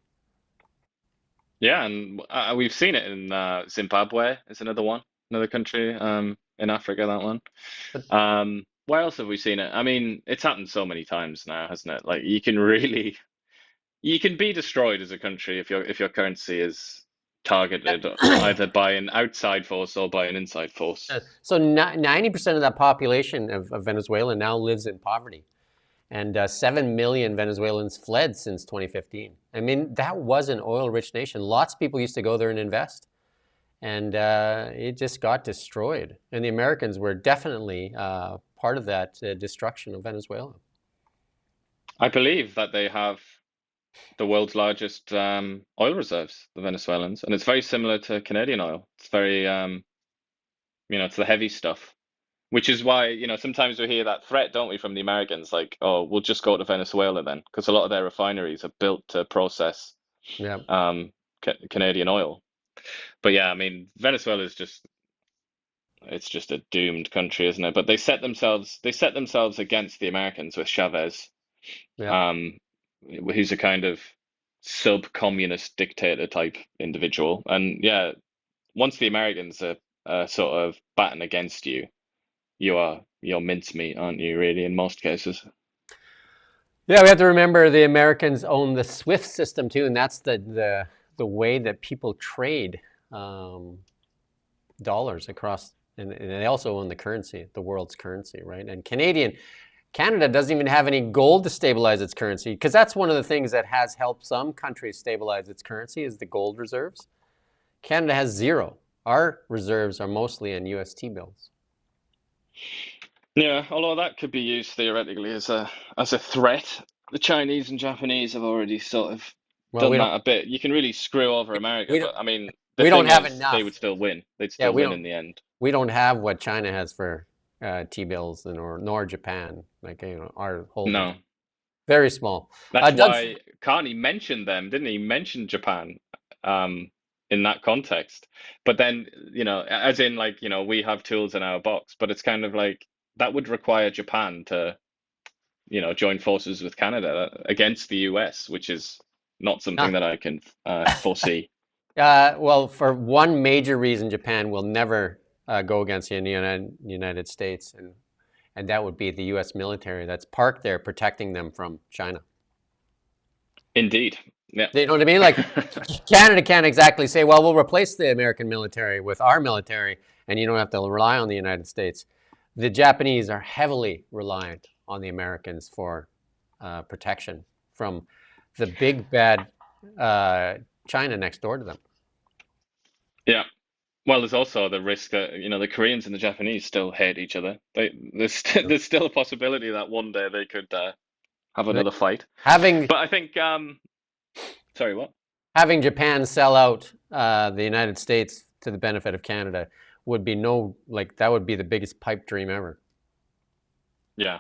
Yeah, and we've seen it in Zimbabwe is another country in Africa, that one. But Where else have we seen it? I mean, it's happened so many times now, hasn't it? Like you can be destroyed as a country if your currency is targeted either by an outside force or by an inside force. so 90% of that population of Venezuela now lives in poverty. And 7 million Venezuelans fled since 2015. I mean, that was an oil-rich nation. Lots of people used to go there and invest. And it just got destroyed. And the Americans were definitely part of that destruction of Venezuela. I believe that they have the world's largest oil reserves, the Venezuelans, and it's very similar to Canadian oil. It's very, it's the heavy stuff. Which is why, sometimes we hear that threat, don't we, from the Americans, like, oh, we'll just go to Venezuela then, because a lot of their refineries are built to process Yeah. Canadian oil. But yeah, I mean, Venezuela is it's just a doomed country, isn't it? But they set themselves against the Americans with Chavez, Yeah. who's a kind of sub-communist dictator type individual. And yeah, once the Americans are sort of batting against you, you're mincemeat, aren't you, really, in most cases? Yeah, we have to remember the Americans own the SWIFT system too, and that's the way that people trade dollars across, and they also own the currency, the world's currency, right? And Canada doesn't even have any gold to stabilize its currency, because that's one of the things that has helped some countries stabilize its currency is the gold reserves. Canada has zero. Our reserves are mostly in UST bills. Yeah, although that could be used theoretically as a threat. The Chinese and Japanese have already sort of done that a bit. You can really screw over America, but I mean, the thing is, they would still win. They'd still win in the end. We don't have what China has for T-bills, nor Japan. Like our holdings. No. Very small. That's why Carney mentioned them, didn't he? Mentioned Japan in that context. But then, as in like, we have tools in our box, but it's kind of like that would require Japan to, join forces with Canada against the US, which is not something that I can foresee. Well, for one major reason, Japan will never go against the United States, and that would be the U.S. military that's parked there protecting them from China. Indeed. Yeah. You know what I mean? Like Canada can't exactly say, well, we'll replace the American military with our military, and you don't have to rely on the United States. The Japanese are heavily reliant on the Americans for protection from the big bad China next door to them. Yeah. Well, there's also the risk that, the Koreans and the Japanese still hate each other. There's still a possibility that one day they could have Right. another fight. Having But I think, sorry, what? having Japan sell out the United States to the benefit of Canada would be that would be the biggest pipe dream ever. Yeah.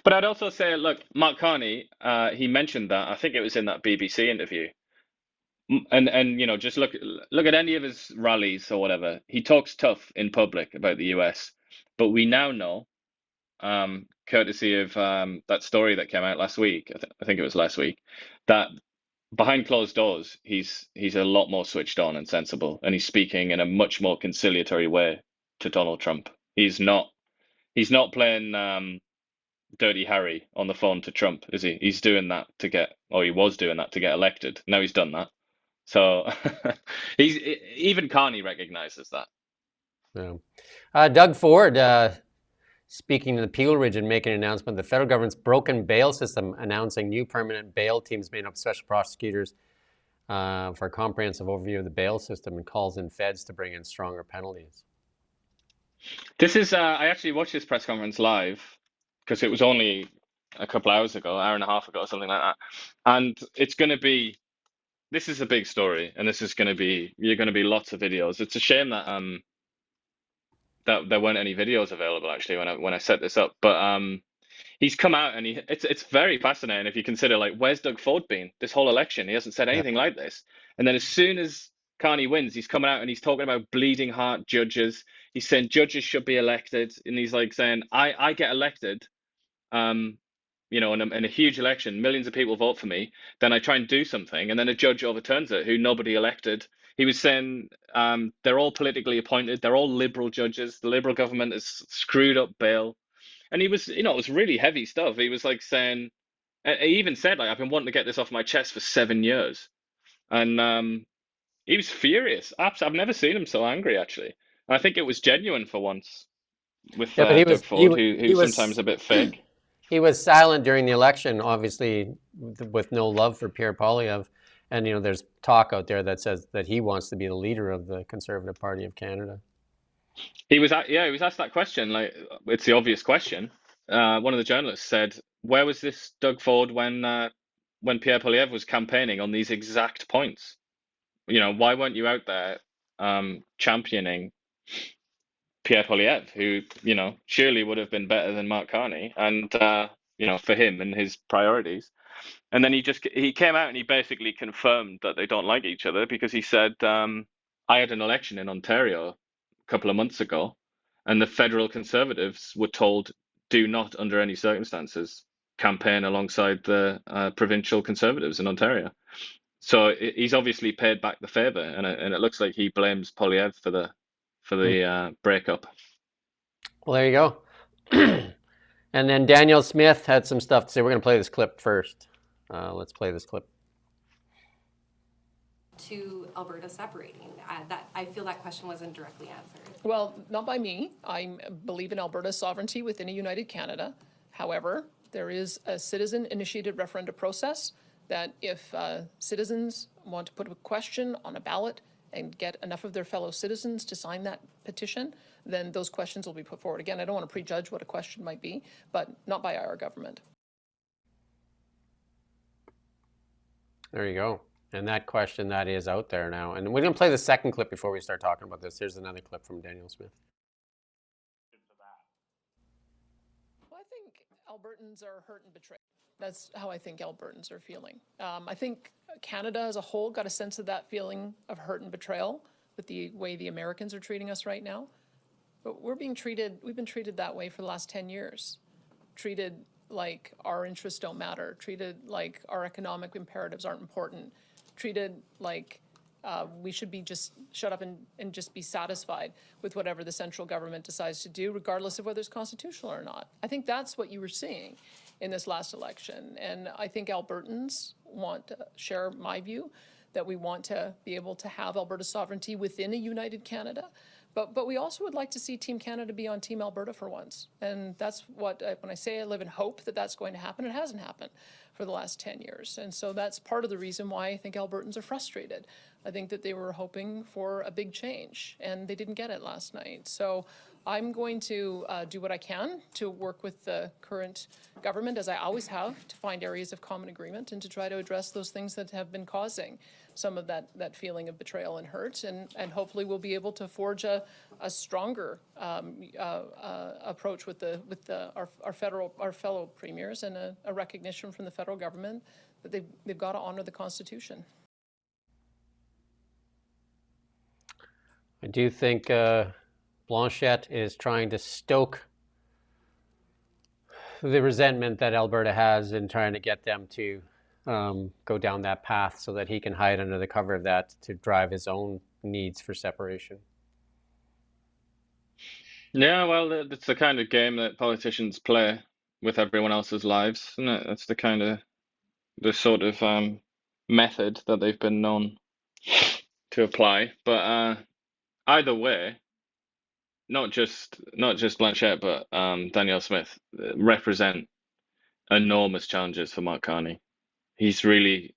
But I'd also say, look, Mark Carney, he mentioned that, I think it was in that BBC interview. And just look at any of his rallies or whatever. He talks tough in public about the US, but we now know, courtesy of that story that came out last week, I think it was last week, that behind closed doors, he's a lot more switched on and sensible, and he's speaking in a much more conciliatory way to Donald Trump. He's not playing Dirty Harry on the phone to Trump, is he? He's doing that he was doing that to get elected. Now he's done that. So even Carney recognizes that. Yeah. Doug Ford, speaking to the Peel Region, making an announcement: the federal government's broken bail system, announcing new permanent bail teams made up of special prosecutors for a comprehensive overview of the bail system, and calls in feds to bring in stronger penalties. This is I actually watched this press conference live because it was only a couple hours ago, hour and a half ago, or something like that, and this is a big story, and you're going to be lots of videos. It's a shame that that there weren't any videos available actually when I set this up. But he's come out and it's very fascinating if you consider, like, where's Doug Ford been this whole election? He hasn't said anything like this. And then as soon as Carney wins, he's coming out and he's talking about bleeding heart judges. He's saying judges should be elected, and he's like saying, I get elected, in a huge election, millions of people vote for me, then I try and do something, and then a judge overturns it who nobody elected. He was saying they're all politically appointed, they're all liberal judges, the Liberal government has screwed up bail. And he was, it was really heavy stuff. He was like saying, he even said, like, I've been wanting to get this off my chest for 7 years. And he was furious. I've never seen him so angry, actually. And I think it was genuine for once with but Doug Ford, who's was sometimes a bit fake. He was silent during the election, obviously, with no love for Pierre Poilievre. And, there's talk out there that says that he wants to be the leader of the Conservative Party of Canada. He was asked that question. Like, it's the obvious question. One of the journalists said, "Where was this Doug Ford when Pierre Poilievre was campaigning on these exact points? Why weren't you out there championing Pierre Poilievre, who surely would have been better than Mark Carney, and for him and his priorities?" And then he came out and he basically confirmed that they don't like each other, because he said, "I had an election in Ontario a couple of months ago, and the federal Conservatives were told, do not, under any circumstances, campaign alongside the provincial Conservatives in Ontario." So he's obviously paid back the favor, and it looks like he blames Poilievre for the breakup. Well, there you go. And then Danielle Smith had some stuff to say. We're going to play this clip first. Let's play this clip. To Alberta separating? I feel that question wasn't directly answered. Well, not by me. I believe in Alberta's sovereignty within a united Canada. However, there is a citizen-initiated referenda process that if citizens want to put a question on a ballot and get enough of their fellow citizens to sign that petition, then those questions will be put forward. Again, I don't want to prejudge what a question might be, but not by our government. There you go. And that question, that is out there now. And we're going to play the second clip before we start talking about this. Here's another clip from Danielle Smith. Well, I think Albertans are hurt and betrayed. That's how I think Albertans are feeling. I think Canada as a whole got a sense of that feeling of hurt and betrayal with the way the Americans are treating us right now. But we've been treated that way for the last 10 years. Treated like our interests don't matter. Treated like our economic imperatives aren't important. Treated like we should be just shut up and just be satisfied with whatever the central government decides to do, regardless of whether it's constitutional or not. I think that's what you were seeing in this last election. And I think Albertans want to share my view that we want to be able to have Alberta sovereignty within a united Canada. But we also would like to see Team Canada be on Team Alberta for once. And that's what, when I say I live in hope that that's going to happen, it hasn't happened for the last 10 years. And so that's part of the reason why I think Albertans are frustrated. I think that they were hoping for a big change, and they didn't get it last night. So I'm going to do what I can to work with the current government, as I always have, to find areas of common agreement and to try to address those things that have been causing some of that feeling of betrayal and hurt. And hopefully we'll be able to forge a stronger approach with our fellow premiers, and a recognition from the federal government that they've got to honor the Constitution. I do think Blanchet is trying to stoke the resentment that Alberta has and trying to get them to go down that path so that he can hide under the cover of that to drive his own needs for separation. Yeah, well, it's the kind of game that politicians play with everyone else's lives, isn't it? That's the sort of method that they've been known to apply. But either way, not just Blanchet, but Danielle Smith represent enormous challenges for Mark Carney. He's really,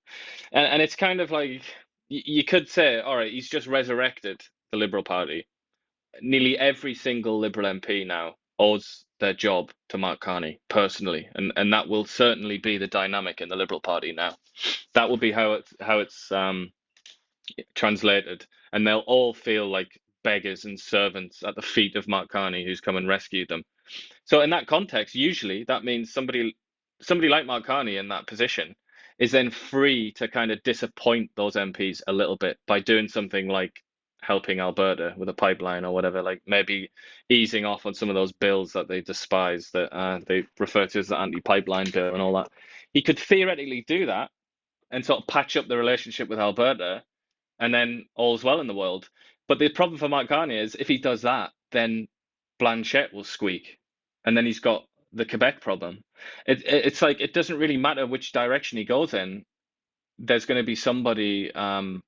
and it's kind of like you could say, all right, he's just resurrected the Liberal Party. Nearly every single Liberal MP now owes their job to Mark Carney personally, and that will certainly be the dynamic in the Liberal Party now. That will be how it's translated, and they'll all feel like beggars and servants at the feet of Mark Carney, who's come and rescued them. So in that context, usually that means somebody like Mark Carney in that position is then free to kind of disappoint those MPs a little bit by doing something like helping Alberta with a pipeline or whatever, like maybe easing off on some of those bills that they despise, that they refer to as the anti-pipeline bill and all that. He could theoretically do that and sort of patch up the relationship with Alberta, and then all's well in the world. But the problem for Mark Carney is if he does that, then Blanchet will squeak, and then he's got the Quebec problem. It's like it doesn't really matter which direction he goes in. There's going to be somebody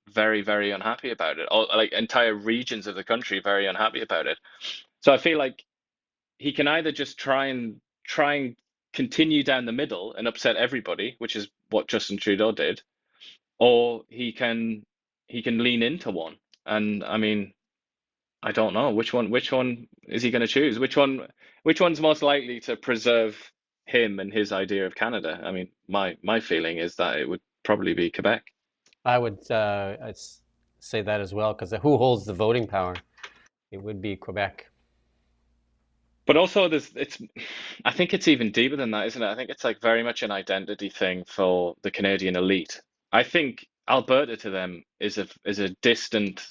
very, very unhappy about it, or like entire regions of the country very unhappy about it. So I feel like he can either just try and continue down the middle and upset everybody, which is what Justin Trudeau did, or he can lean into one. And I mean, I don't know which one is he going to choose? Which one's most likely to preserve him and his idea of Canada? I mean, my feeling is that it would probably be Quebec. I would I'd say that as well, because who holds the voting power? It would be Quebec. But also, I think it's even deeper than that, isn't it? I think it's like very much an identity thing for the Canadian elite. I think Alberta to them is a distant,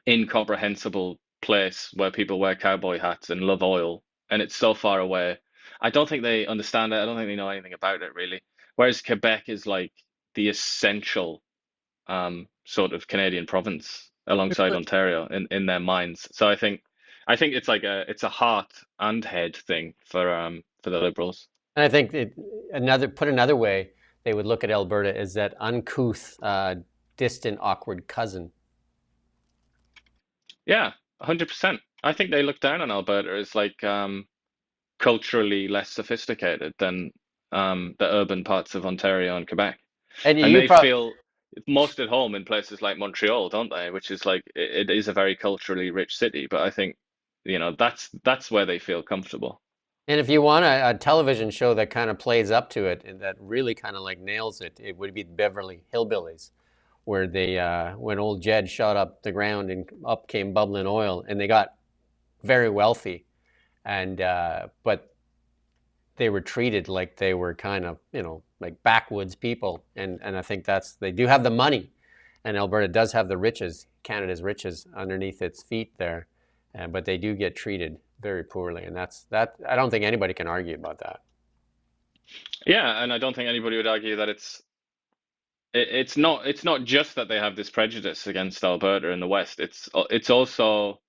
incomprehensible place where people wear cowboy hats and love oil, and it's so far away. I don't think they understand it. I don't think they know anything about it really. Whereas Quebec is like the essential sort of Canadian province alongside Ontario in their minds. So I think it's like it's a heart and head thing for the Liberals. And I think put another way, they would look at Alberta as that uncouth, distant, awkward cousin. Yeah, 100%. I think they look down on Alberta as like culturally less sophisticated than the urban parts of Ontario and Quebec. And they feel most at home in places like Montreal, don't they? Which is like it is a very culturally rich city, but I think that's where they feel comfortable. And if you want a television show that kind of plays up to it and that really kind of like nails it, it would be Beverly Hillbillies, where they when old Jed shot up the ground and up came bubbling oil, and they got very wealthy, and but they were treated like they were kind of, like backwoods people, and I think they do have the money, and Alberta does have the riches, Canada's riches underneath its feet there, but they do get treated very poorly, and that I don't think anybody can argue about that. Yeah, and I don't think anybody would argue that it's not just that they have this prejudice against Alberta in the West. It's also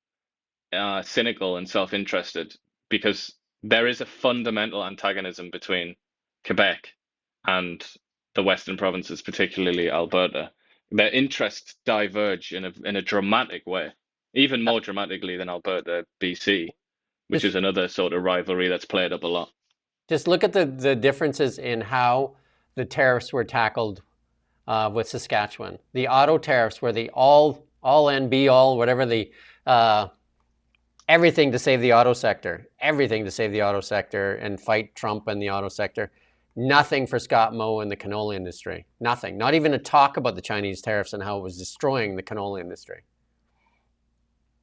cynical and self-interested, because there is a fundamental antagonism between Quebec and the Western provinces, particularly Alberta. their interests diverge in a dramatic way, even more dramatically than Alberta, BC, which is Just another sort of rivalry that's played up a lot. just look at the differences in how the tariffs were tackled with Saskatchewan. The auto tariffs were the all and be all, whatever the everything to save the auto sector, everything to save the auto sector and fight Trump and the auto sector. Nothing for Scott Moe and the canola industry. Nothing. Not even a talk about the Chinese tariffs and how it was destroying the canola industry.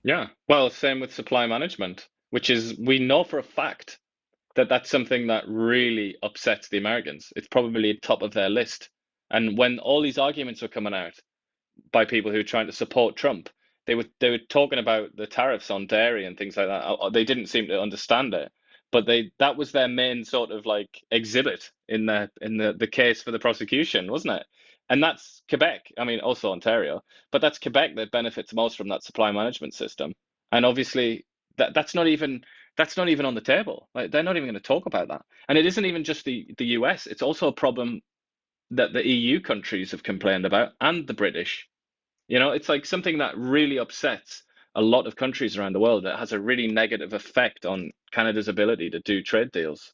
Yeah. Well, same with supply management, which is, we know for a fact that that's something that really upsets the Americans. It's probably top of their list. And when all these arguments were coming out by people who were trying to support Trump, they were talking about the tariffs on dairy and things like that. They didn't seem to understand it, but that was their main sort of like exhibit in the case for the prosecution, wasn't it? And that's Quebec. I mean, also Ontario, but that's Quebec that benefits most from that supply management system. And obviously, that's not even on the table. Like, they're not even going to talk about that. And it isn't even just the US. It's also a problem that the EU countries have complained about, and the British. It's like something that really upsets a lot of countries around the world, that has a really negative effect on Canada's ability to do trade deals.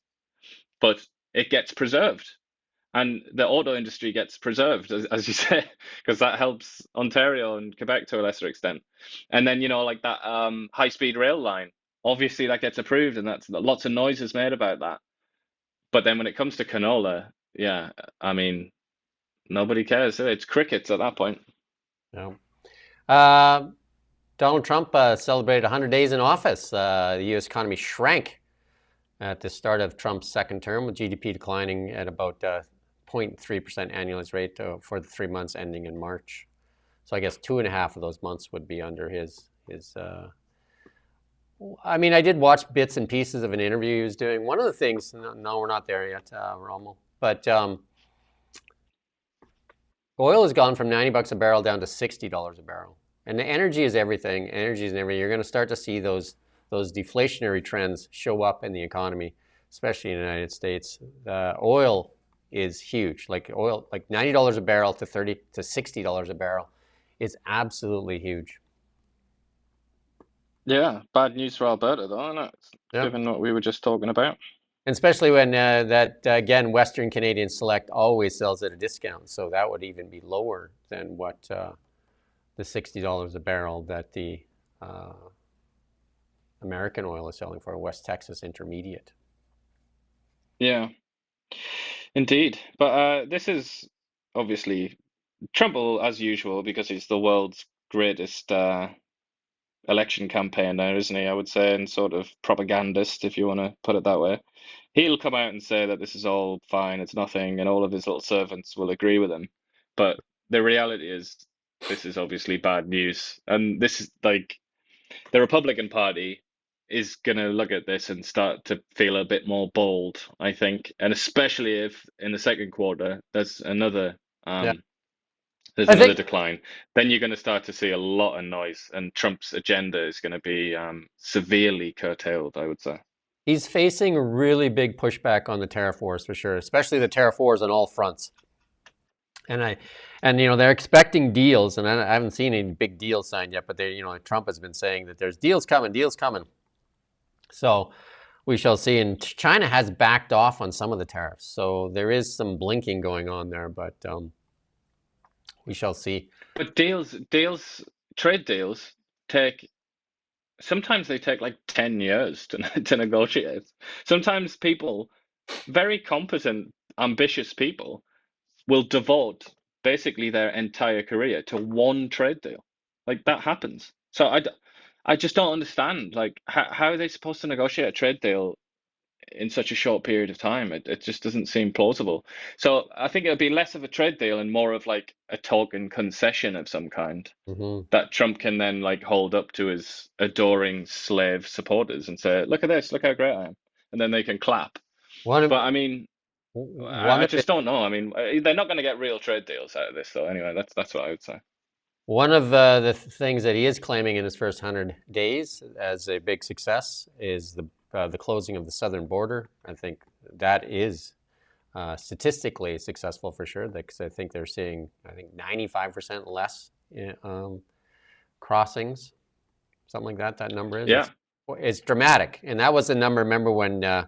But it gets preserved. And the auto industry gets preserved, as you say, because that helps Ontario and Quebec to a lesser extent. And then, like that high-speed rail line, obviously that gets approved, and that's lots of noise is made about that. But then when it comes to canola, yeah, I mean, nobody cares. It's crickets at that point. No. Donald Trump celebrated 100 days in office. The U.S. economy shrank at the start of Trump's second term, with GDP declining at about 0.3% annualized rate for the 3 months ending in March. So I guess 2.5 of those months would be under his. I mean, I did watch bits and pieces of an interview he was doing. One of the things, no, we're not there yet, Rommel, but oil has gone from $90 a barrel down to $60 a barrel. And the energy is everything. Energy is everything. You're going to start to see those deflationary trends show up in the economy, especially in the United States. Oil is huge. Like $90 a barrel to $60 a barrel is absolutely huge. Yeah, bad news for Alberta, though, isn't it? Yeah. Given what we were just talking about. And especially when again, Western Canadian Select always sells at a discount. So that would even be lower than what the $60 a barrel that the American oil is selling for, West Texas Intermediate. Yeah, indeed. But this is obviously Trump will, as usual, because he's the world's greatest election campaigner, isn't he? I would say, and sort of propagandist, if you want to put it that way. He'll come out and say that this is all fine, it's nothing, and all of his little servants will agree with him. But the reality is, this is obviously bad news. And this is like, the Republican Party is going to look at this and start to feel a bit more bold, I think. And especially if in the second quarter, there's another decline, then you're going to start to see a lot of noise, and Trump's agenda is going to be severely curtailed, I would say. He's facing really big pushback on the tariff wars for sure, especially the tariff wars on all fronts. And they're expecting deals, and I haven't seen any big deals signed yet, but Trump has been saying that there's deals coming. So we shall see. And China has backed off on some of the tariffs, so there is some blinking going on there, but we shall see. But trade deals sometimes they take like 10 years to negotiate. Sometimes people, very competent, ambitious people, will devote basically their entire career to one trade deal. Like, that happens. So I just don't understand, like, how are they supposed to negotiate a trade deal in such a short period of time? It just doesn't seem plausible. So I think it'll be less of a trade deal and more of like a token concession of some kind that Trump can then like hold up to his adoring slave supporters and say, look at this, look how great I am. And then they can clap. But I mean, I just don't know. I mean, they're not going to get real trade deals out of this, though. Anyway, that's what I would say. One of the things that he is claiming in his first 100 days as a big success is the closing of the southern border. I think that is statistically successful for sure, because I think they're seeing 95% less crossings, something like that. That number is. Yeah. It's dramatic, and that was the number. Remember when the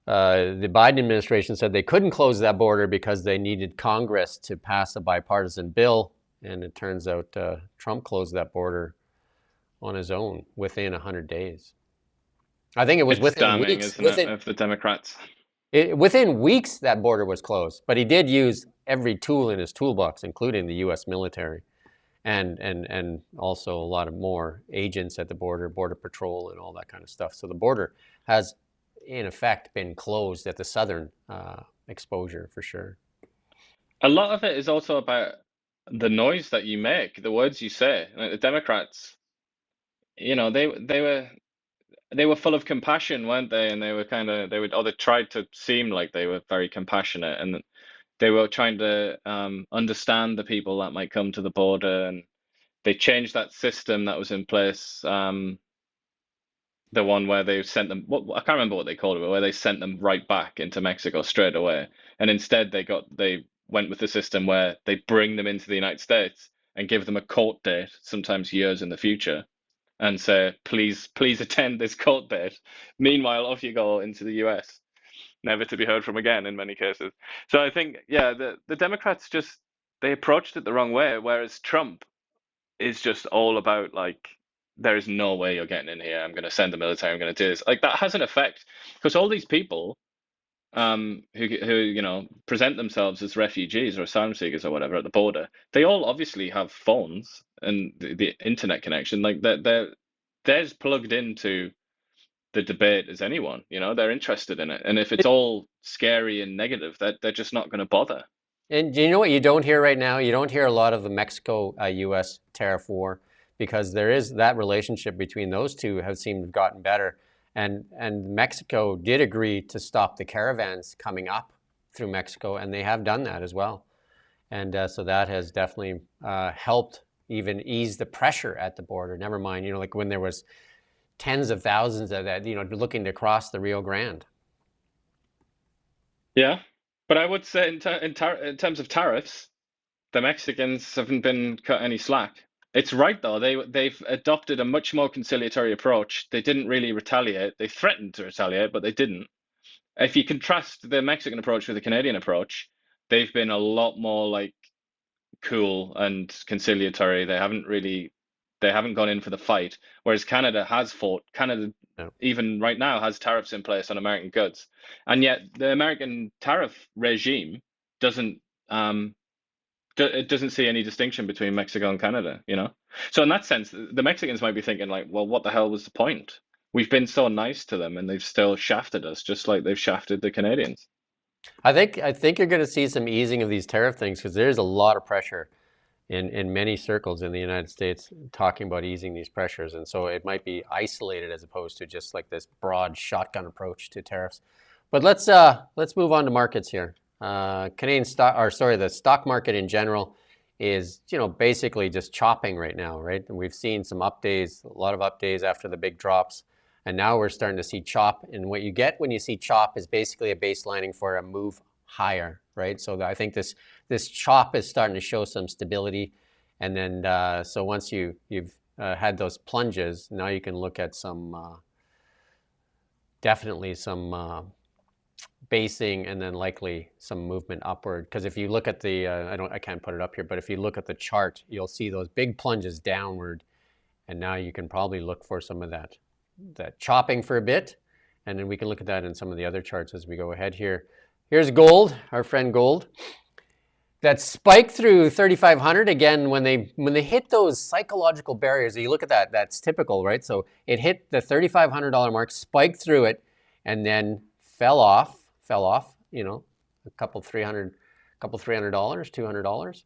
Biden administration said they couldn't close that border because they needed Congress to pass a bipartisan bill, and it turns out Trump closed that border on his own within 100 days. I think it was within damning, weeks. isn't it, of the Democrats? Within weeks, that border was closed, but he did use every tool in his toolbox, including the U.S. military, and also a lot of more agents at the border, border patrol, and all that kind of stuff. So the border has, in effect, been closed at the southern exposure for sure. A lot of it is also about the noise that you make, the words you say. Like the Democrats, they were full of compassion, weren't they? And they tried to seem like they were very compassionate, and they were trying to understand the people that might come to the border, and they changed that system that was in place. The one where they sent them, I can't remember what they called it, but where they sent them right back into Mexico straight away. And instead they went with the system where they bring them into the United States and give them a court date, sometimes years in the future, and say, please attend this court date. Meanwhile, off you go into the US, never to be heard from again in many cases. So I think, yeah, the Democrats they approached it the wrong way, whereas Trump is just all about like, there is no way you're getting in here. I'm going to send the military. I'm going to do this. Like that has an effect because all these people who present themselves as refugees or asylum seekers or whatever at the border, they all obviously have phones and the internet connection. Like they're as plugged into the debate as anyone. They're interested in it. And if it's all scary and negative, they're just not going to bother. And do you know what you don't hear right now? You don't hear a lot of the Mexico-U.S. tariff war, because there is that relationship between those two has seemed to have gotten better. And Mexico did agree to stop the caravans coming up through Mexico, and they have done that as well. And so that has definitely helped even ease the pressure at the border. Never mind, like when there was tens of thousands of that, looking to cross the Rio Grande. Yeah. But I would say in terms of tariffs, the Mexicans haven't been cut any slack. It's right, though. They've adopted a much more conciliatory approach. They didn't really retaliate. They threatened to retaliate, but they didn't. If you contrast the Mexican approach with the Canadian approach, they've been a lot more like cool and conciliatory. They haven't gone in for the fight, whereas Canada has fought. Canada, even right now, has tariffs in place on American goods, and yet the American tariff regime doesn't see any distinction between Mexico and Canada. So in that sense, the Mexicans might be thinking like, well, what the hell was the point? We've been so nice to them, and they've still shafted us, just like they've shafted the Canadians. I think you're going to see some easing of these tariff things, because there's a lot of pressure in many circles in the United States talking about easing these pressures, and so it might be isolated as opposed to just like this broad shotgun approach to tariffs. But let's move on to markets here. The stock market in general is basically just chopping right now, right? And we've seen some up days, a lot of up days after the big drops, and now we're starting to see chop. And what you get when you see chop is basically a baselining for a move higher, right? So I think this chop is starting to show some stability, and then so once you've had those plunges, now you can look at some definitely some basing, and then likely some movement upward. Because if you look at the I can't put it up here, but if you look at the chart, you'll see those big plunges downward, and now you can probably look for some of that chopping for a bit, and then we can look at that in some of the other charts as we go ahead here. Here's gold, our friend gold, that spiked through 3,500 again when they hit those psychological barriers. You look at that, that's typical, right? So it hit the $3,500 mark, spiked through it, and then fell off, a couple $300, $200,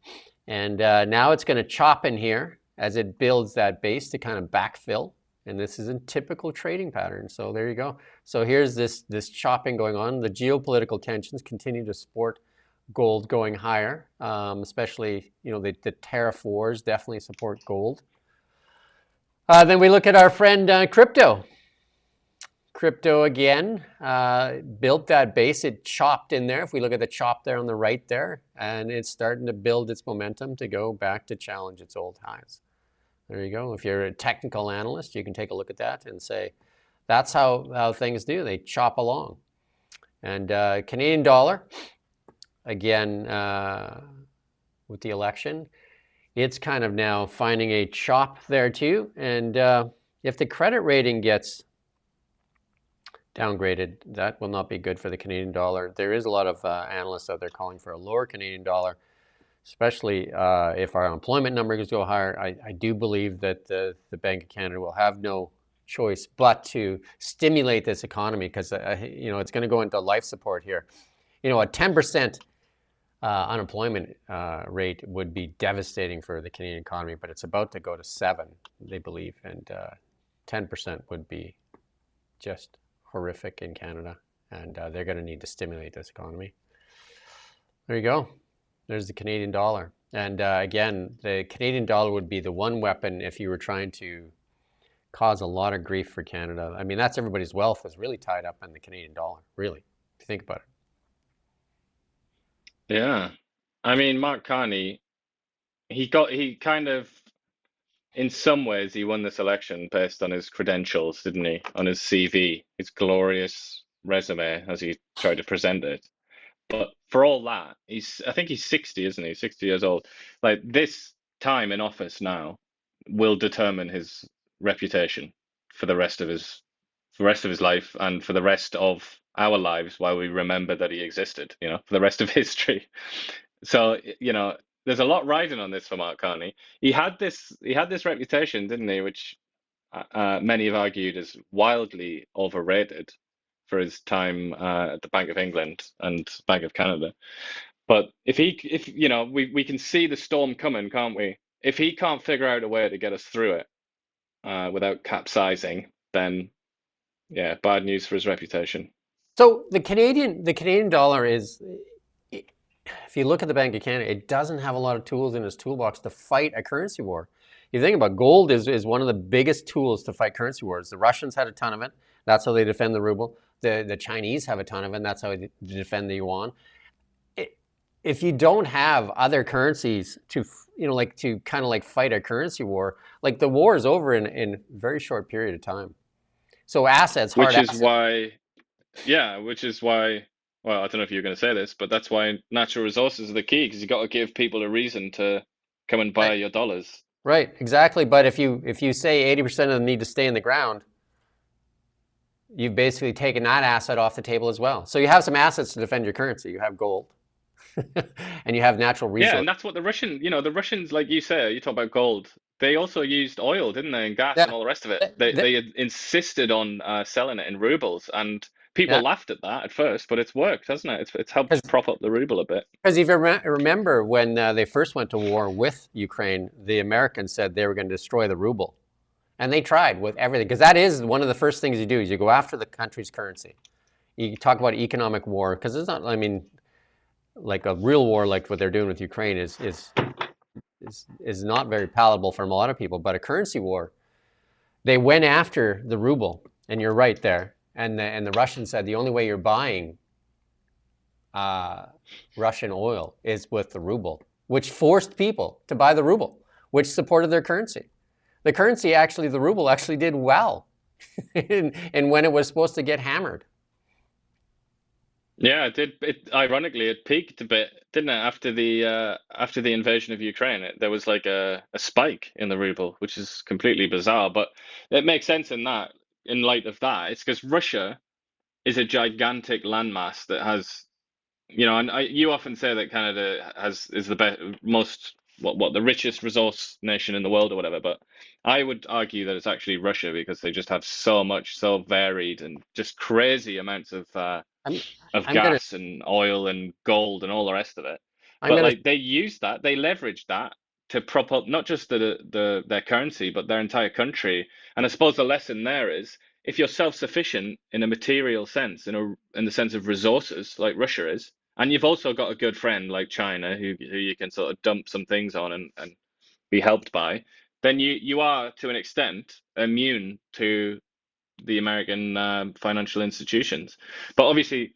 and now it's going to chop in here as it builds that base to kind of backfill. And this is a typical trading pattern. So there you go. So here's this chopping going on. The geopolitical tensions continue to support gold going higher, especially the tariff wars definitely support gold. Then we look at our friend crypto. Crypto again built that base. It chopped in there. If we look at the chop there on the right there, and it's starting to build its momentum to go back to challenge its old highs. There you go. If you're a technical analyst, you can take a look at that and say, that's how things do. They chop along. And Canadian dollar, again, with the election, it's kind of now finding a chop there too. And if the credit rating gets downgraded, that will not be good for the Canadian dollar. There is a lot of analysts out there calling for a lower Canadian dollar, especially if our unemployment numbers go higher. I do believe that the Bank of Canada will have no choice but to stimulate this economy, because it's going to go into life support here. A 10% unemployment rate would be devastating for the Canadian economy, but it's about to go to 7%, they believe, and 10% would be just horrific in Canada, and they're going to need to stimulate this economy. There you go. There's the Canadian dollar. And again, the Canadian dollar would be the one weapon if you were trying to cause a lot of grief for Canada. I mean, that's everybody's wealth is really tied up in the Canadian dollar, really, if you think about it. Yeah. I mean, Mark Carney, he kind of, in some ways, he won this election based on his credentials, didn't he? On his CV, his glorious resume, as he tried to present it. But for all that, I think he's 60, isn't he? 60 years old. Like, this time in office now will determine his reputation for the rest of his life, and for the rest of our lives, while we remember that he existed, for the rest of history. So, there's a lot riding on this for Mark Carney. He had this reputation, didn't he, which many have argued is wildly overrated for his time at the Bank of England and Bank of Canada. But if we can see the storm coming, can't we? If he can't figure out a way to get us through it without capsizing, then yeah, bad news for his reputation. So the Canadian dollar is, if you look at the Bank of Canada, it doesn't have a lot of tools in its toolbox to fight a currency war. You think about gold is one of the biggest tools to fight currency wars. The Russians had a ton of it. That's how they defend the ruble. The Chinese have a ton of it. And that's how they defend the yuan. If you don't have other currencies to kind of fight a currency war, like, the war is over in a very short period of time. So assets, hard assets. Which is why, well, I don't know if you're going to say this, but that's why natural resources are the key, because you got to give people a reason to come and buy your dollars. Right, exactly. But if you say 80% of them need to stay in the ground, you've basically taken that asset off the table as well. So you have some assets to defend your currency. You have gold, and you have natural resources. Yeah, and that's what the Russians, like you say, you talk about gold. They also used oil, didn't they, and gas and all the rest of it. They had insisted on selling it in rubles, and people laughed at that at first, but it's worked, hasn't it? It's helped prop up the ruble a bit. Because if you remember when they first went to war with Ukraine, the Americans said they were going to destroy the ruble. And they tried with everything, because that is one of the first things you do, is you go after the country's currency. You talk about economic war, because it's not, like a real war like what they're doing with Ukraine is not very palatable for a lot of people. But a currency war, they went after the ruble, and you're right there. And the Russians said the only way you're buying Russian oil is with the ruble, which forced people to buy the ruble, which supported their currency. The currency, actually, the ruble actually did well and when it was supposed to get hammered. Yeah, it did. Ironically, it peaked a bit, didn't it, after the invasion of Ukraine? There was like a spike in the ruble, which is completely bizarre, but it makes sense in light of that. It's because Russia is a gigantic landmass that has, and you often say that Canada is the most the richest resource nation in the world or whatever, but I would argue that it's actually Russia, because they just have so much, so varied, and just crazy amounts of gas and oil and gold and all the rest of it. But they used that, they leveraged that to prop up not just their currency, but their entire country. And I suppose the lesson there is, if you're self-sufficient in a material sense, in the sense of resources, like Russia is, and you've also got a good friend like China who you can sort of dump some things on and be helped by, then you are, to an extent, immune to the American financial institutions. But obviously,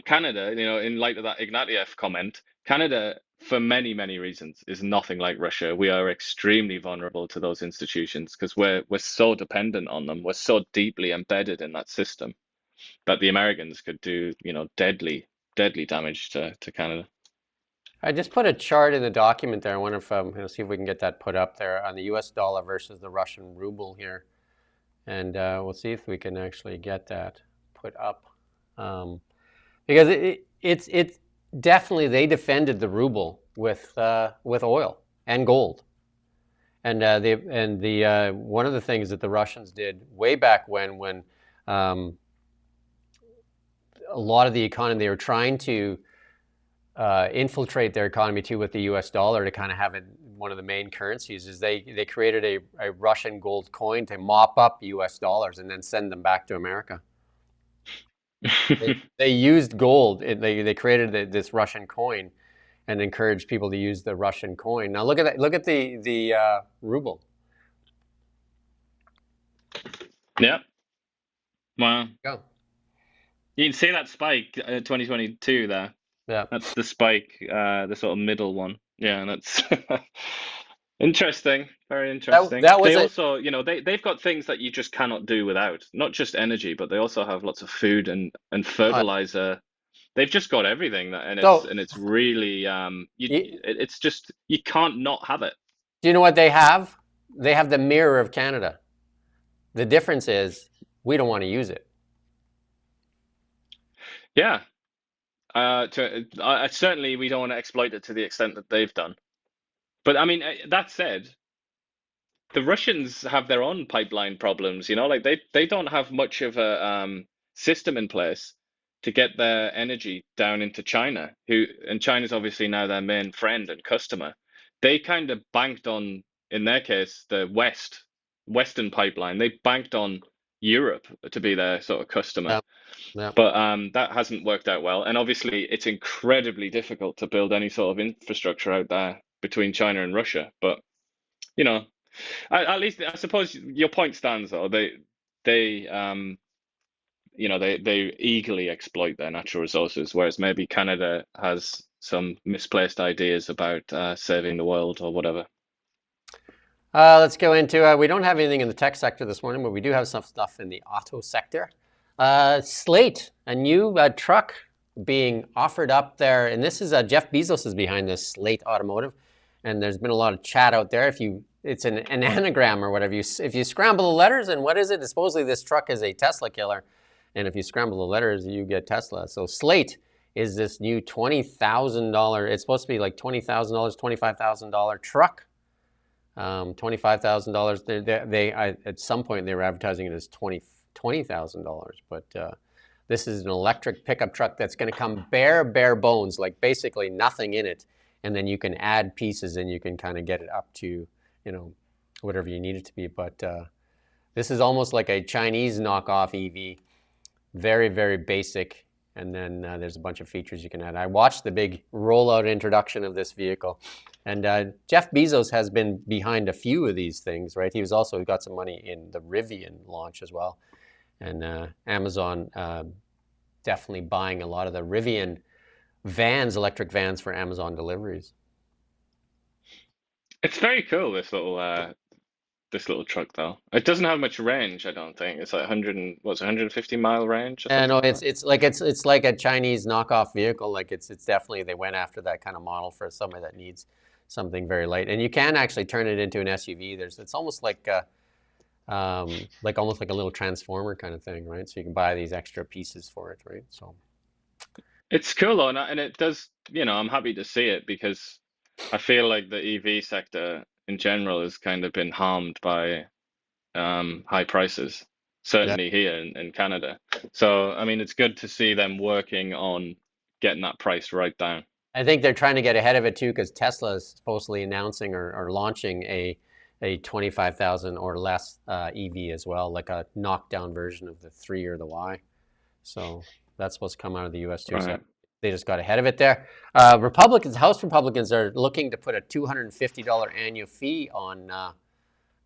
Canada, in light of that Ignatieff comment, Canada, for many, many reasons, is nothing like Russia. We are extremely vulnerable to those institutions because we're so dependent on them. We're so deeply embedded in that system that the Americans could do, deadly, deadly damage to Canada. I just put a chart in the document there. I wonder if see if we can get that put up there on the U.S. dollar versus the Russian ruble here, and we'll see if we can actually get that put up, because it's definitely they defended the ruble with oil and gold, and the one of the things that the Russians did way back when a lot of the economy, they were trying to infiltrate their economy too with the U.S. dollar to kind of have it one of the main currencies, is they created a Russian gold coin to mop up U.S. dollars and then send them back to America. They used gold. They created this Russian coin and encouraged people to use the Russian coin. Now look at that. Look at the ruble. Yeah. Wow. Go. You can see that spike 2022 there. Yeah. That's the spike, the sort of middle one. Yeah, that's interesting. Very interesting. That was they also, they've got things that you just cannot do without. Not just energy, but they also have lots of food and fertilizer. They've just got everything, and it's really it's just you can't not have it. Do you know what they have? They have the mirror of Canada. The difference is we don't want to use it. Yeah. Certainly we don't want to exploit it to the extent that they've done. But I mean, that said, the Russians have their own pipeline problems. Like they don't have much of a system in place to get their energy down into China, and China's obviously now their main friend and customer. They kind of banked on, in their case, the Western pipeline. They banked on Europe to be their sort of customer. Yeah. Yeah. But that hasn't worked out well. And obviously, it's incredibly difficult to build any sort of infrastructure out there between China and Russia. But, at least I suppose your point stands, though. They eagerly exploit their natural resources, whereas maybe Canada has some misplaced ideas about saving the world or whatever. Let's go into, we don't have anything in the tech sector this morning, but we do have some stuff in the auto sector. Slate, a new truck being offered up there, and this is Jeff Bezos is behind this, Slate Automotive, and there's been a lot of chat out there. It's an anagram or whatever. If you scramble the letters, and what is it? Supposedly this truck is a Tesla killer, and if you scramble the letters, you get Tesla. So Slate is this new $20,000. It's supposed to be like $20,000, $25,000 truck. $25,000. They at some point they were advertising it as $20,000, but this is an electric pickup truck that's going to come bare bones, like basically nothing in it, and then you can add pieces and you can kind of get it up to whatever you need it to be. But this is almost like a Chinese knockoff EV, very basic, and then there's a bunch of features you can add. I watched the big rollout introduction of this vehicle, and Jeff Bezos has been behind a few of these things, right? He got some money in the Rivian launch as well. And Amazon definitely buying a lot of the Rivian vans, electric vans for Amazon deliveries. It's very cool, this little truck, though. It doesn't have much range, I don't think. It's like 150-mile range? Yeah, no, it's like a Chinese knockoff vehicle. Like it's definitely, they went after that kind of model for somebody that needs something very light. And you can actually turn it into an SUV. It's almost like almost like a little transformer kind of thing, right? So you can buy these extra pieces for it, right? So it's cool, though, and it does, I'm happy to see it, because I feel like the EV sector in general has kind of been harmed by high prices, certainly here in Canada. So, I mean, it's good to see them working on getting that price right down. I think they're trying to get ahead of it too, because Tesla is supposedly announcing or launching a 25,000 or less EV as well, like a knockdown version of the 3 or the Y. So that's supposed to come out of the US too. Right. So they just got ahead of it there. House Republicans are looking to put a $250 annual fee on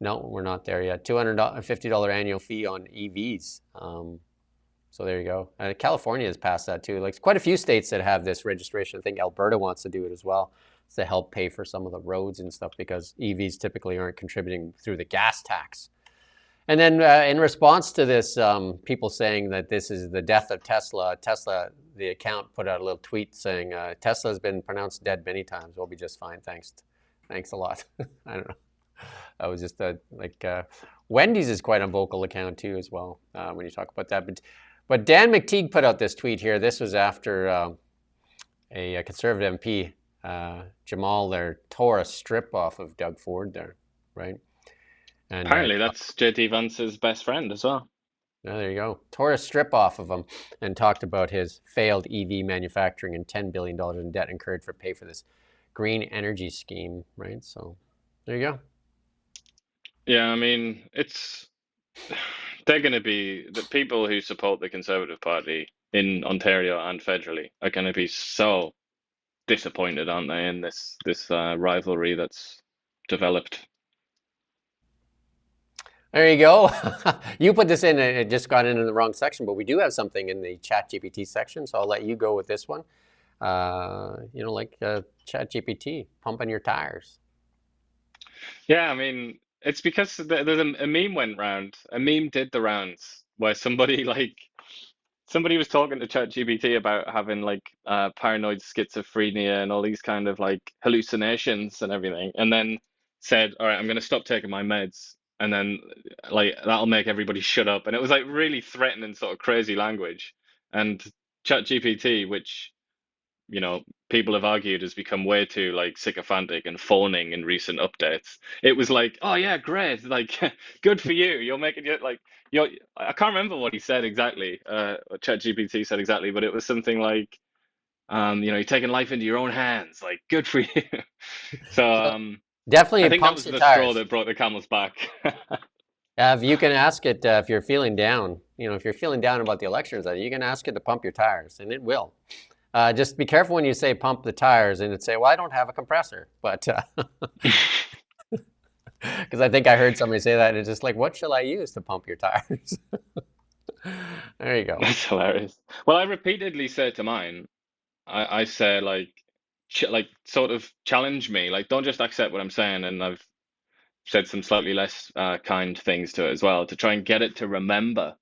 No, we're not there yet. $250 annual fee on EVs. So there you go. California has passed that too. Like quite a few states that have this registration. I think Alberta wants to do it as well to help pay for some of the roads and stuff because EVs typically aren't contributing through the gas tax. And then in response to this, people saying that this is the death of Tesla, the account put out a little tweet saying Tesla has been pronounced dead many times. We'll be just fine. Thanks a lot. I don't know. That was just Wendy's is quite a vocal account too as well when you talk about that. But Dan McTeague put out this tweet here. This was after a Conservative MP, Jamal there, tore a strip off of Doug Ford there, right? And Apparently that's JD Vance's best friend as well. There you go. Tore a strip off of him and talked about his failed EV manufacturing and $10 billion in debt incurred for pay for this green energy scheme, right? So there you go. Yeah, I mean, they're going to be the people who support the Conservative Party in Ontario and federally are going to be so disappointed, aren't they, in this rivalry that's developed. There you go. You put this in, it just got into the wrong section, but we do have something in the ChatGPT section, so I'll let you go with this one. ChatGPT, pumping your tires. Yeah, I mean, it's because there's a meme went round. A meme did the rounds where somebody was talking to ChatGPT about having paranoid schizophrenia and all these kind of hallucinations and everything, and then said, "All right, I'm going to stop taking my meds, and then that'll make everybody shut up." And it was really threatening, sort of crazy language. And ChatGPT, which people have argued has become way too sycophantic and phoning in recent updates. It was oh yeah, great, good for you. You're making it I can't remember what he said exactly, what ChatGPT said exactly, but it was something you're taking life into your own hands, good for you. So definitely I think that was the straw that brought the camel's back. If you can ask it if you're feeling down, if you're feeling down about the elections, you can ask it to pump your tires, and it will. Just be careful when you say pump the tires and it say, well, I don't have a compressor, but because I think I heard somebody say that and it's just what shall I use to pump your tires? There you go. That's hilarious. Well, I repeatedly say to mine, I say sort of challenge me, don't just accept what I'm saying. And I've said some slightly less kind things to it as well to try and get it to remember,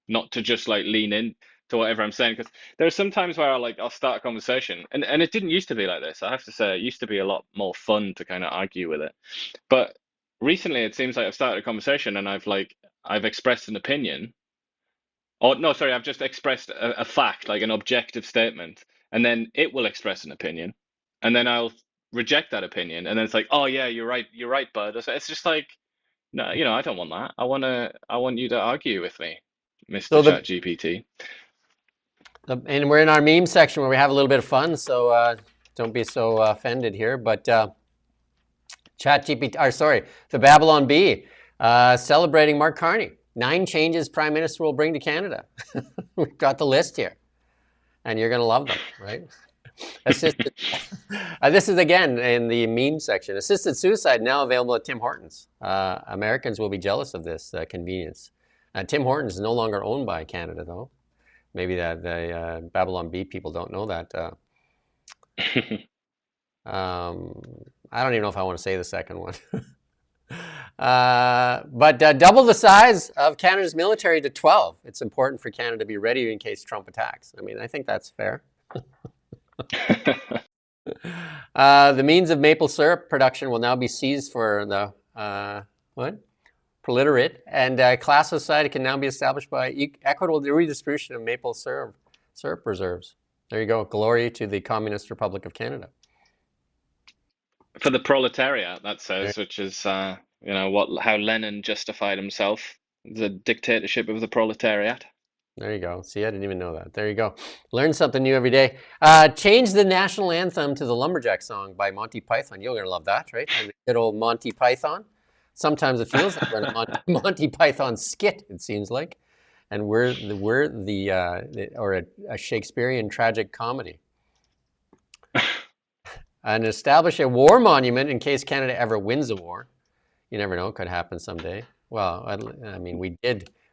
not to just lean in to whatever I'm saying, because there are some times where I'll start a conversation and it didn't used to be like this. I have to say it used to be a lot more fun to kind of argue with it. But recently it seems like I've started a conversation and I've expressed an opinion. Or no, sorry, I've just expressed a fact, an objective statement, and then it will express an opinion, and then I'll reject that opinion, and then it's oh yeah, you're right, bud. It's just no, I don't want that. I want you to argue with me, Mr. ChatGPT. And we're in our meme section where we have a little bit of fun, so don't be so offended here. But the Babylon Bee celebrating Mark Carney. 9 changes Prime Minister will bring to Canada. We've got the list here, and you're going to love them, right? Assisted. This is again in the meme section. Assisted suicide now available at Tim Hortons. Americans will be jealous of this convenience. Tim Hortons is no longer owned by Canada, though. Maybe the Babylon Bee people don't know that. I don't even know if I want to say the second one. But double the size of Canada's military to 12. It's important for Canada to be ready in case Trump attacks. I mean, I think that's fair. The means of maple syrup production will now be seized for the proliferate, and class society can now be established by equitable redistribution of maple syrup reserves. There you go. Glory to the Communist Republic of Canada. For the proletariat, that says, which is how Lenin justified himself, the dictatorship of the proletariat. There you go. See, I didn't even know that. There you go. Learn something new every day. Change the national anthem to the Lumberjack song by Monty Python. You're going to love that, right? And the good old Monty Python. Sometimes it feels like we're in a Monty Python skit, it seems like. And we're a Shakespearean tragic comedy. And establish a war monument in case Canada ever wins a war. You never know; it could happen someday. Well, I mean, we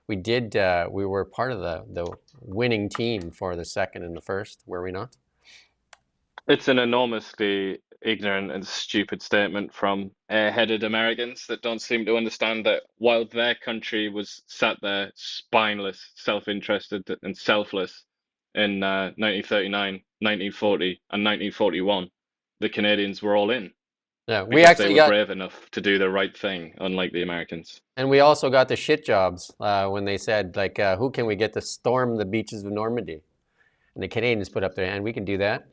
were part of the winning team for the second and the first, were we not? It's an enormously ignorant and stupid statement from airheaded Americans that don't seem to understand that while their country was sat there spineless, self-interested, and selfless in 1939, 1940, and 1941, the Canadians were all in Yeah, we because they actually were got, brave enough to do the right thing, unlike the Americans. and we also got the shit jobs when they said, like, who can we get to storm the beaches of Normandy? And the Canadians put up their hand. We can do that.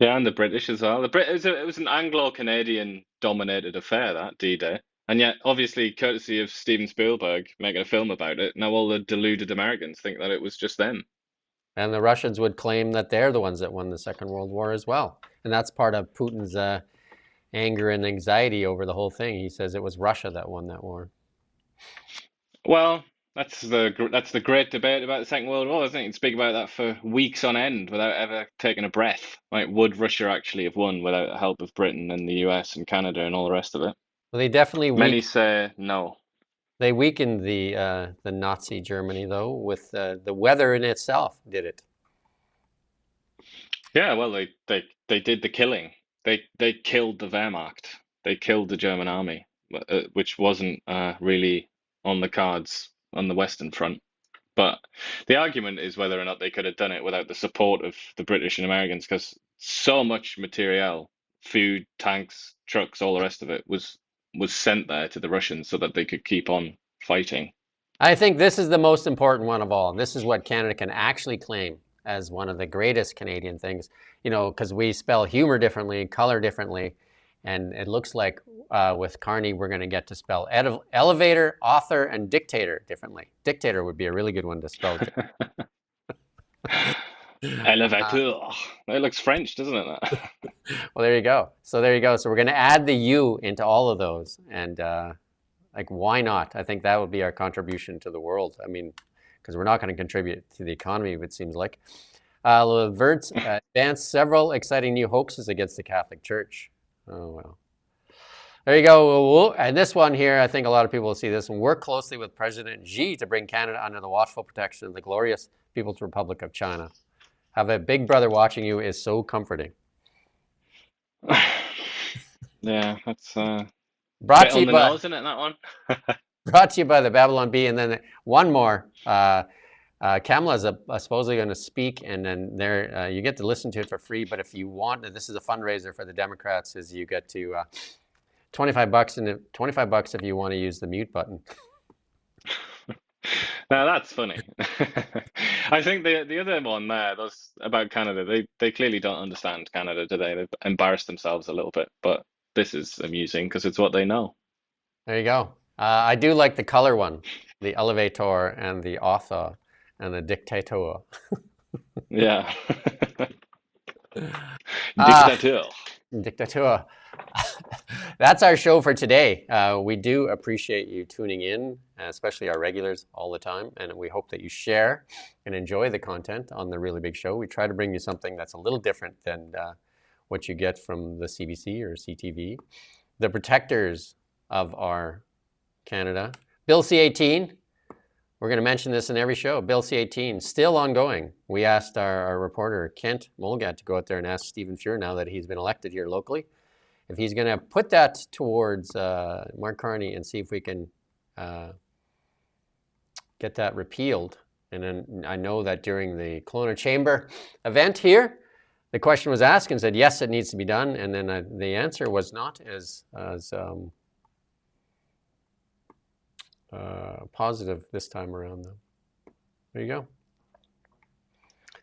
Yeah, and the British as well. It was an Anglo-Canadian dominated affair, that D-Day. And yet, obviously, courtesy of Steven Spielberg making a film about it, now all the deluded Americans think that it was just them. And the Russians would claim that they're the ones that won the Second World War as well. And that's part of Putin's anger and anxiety over the whole thing. He says it was Russia that won that war. Well, that's the great debate about the Second World War. I think you can speak about that for weeks on end without ever taking a breath. Like, would Russia actually have won without the help of Britain and the US and Canada and all the rest of it? Well, they definitely Many say no. they weakened the Nazi Germany, though, with the weather in itself did it. Yeah, well, they did the killing. They killed the Wehrmacht. They killed the German army, which wasn't really on the cards on the Western Front. But the argument is whether or not they could have done it without the support of the British and Americans, because so much materiel, food, tanks, trucks, all the rest of it was sent there to the Russians so that they could keep on fighting. I think this is the most important one of all. This is what Canada can actually claim as one of the greatest Canadian things, you know, because we spell humor differently, color differently, and it looks like with Carney, we're going to get to spell elevator, author, and dictator differently. Dictator would be a really good one to spell. Elevator. It looks French, doesn't it? Well, there you go. So there you go. So we're going to add the U into all of those, and like, why not? I think that would be our contribution to the world. I mean, because we're not going to contribute to the economy, it seems like. Verts advanced several exciting new hoaxes against the Catholic Church. Oh, well. There you go. And this one here, I think a lot of people will see this one. Work closely with President Xi to bring Canada under the watchful protection of the glorious People's Republic of China. Have a big brother watching you is so comforting. Yeah, that's Brought bit to on you the by nose, isn't it, that one? brought to you by the Babylon Bee, and then one more. Kamala is supposedly going to speak, and then there you get to listen to it for free. But if you want, this is a fundraiser for the Democrats, is you get to $25 and $25 if you want to use the mute button. Now that's funny. I think the other one there, those about Canada, they clearly don't understand Canada, do they? They've embarrassed themselves a little bit, but this is amusing because it's what they know. There you go. I do like the color one, the elevator and the author and the dictator. Yeah. Dictator. Dictator. That's our show for today. We do appreciate you tuning in, especially our regulars all the time, and we hope that you share and enjoy the content on The Really Big Show. We try to bring you something that's a little different than what you get from the CBC or CTV. The protectors of our Canada. Bill C-18, we're going to mention this in every show. Bill C-18, still ongoing. We asked our reporter, Kent Mulgad, to go out there and ask Stephen Fuhr, now that he's been elected here locally, if he's going to put that towards Mark Carney and see if we can get that repealed. And then I know that during the Kelowna Chamber event here, the question was asked and said, yes, it needs to be done. And then the answer was not as positive this time around, though. There you go.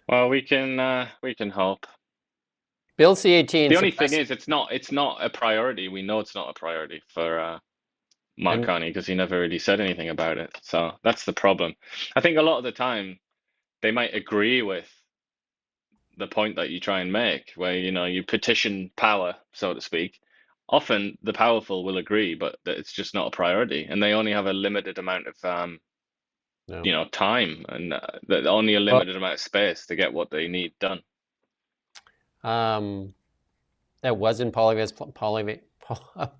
Well, we can hope. Bill C-18. The only thing is, it's not a priority. We know it's not a priority for Mark Carney because he never really said anything about it. So that's the problem. I think a lot of the time they might agree with the point that you try and make, where you petition power, so to speak. Often the powerful will agree, but it's just not a priority, and they only have a limited amount of time, and only a limited amount of space to get what they need done. That was in Poilievre's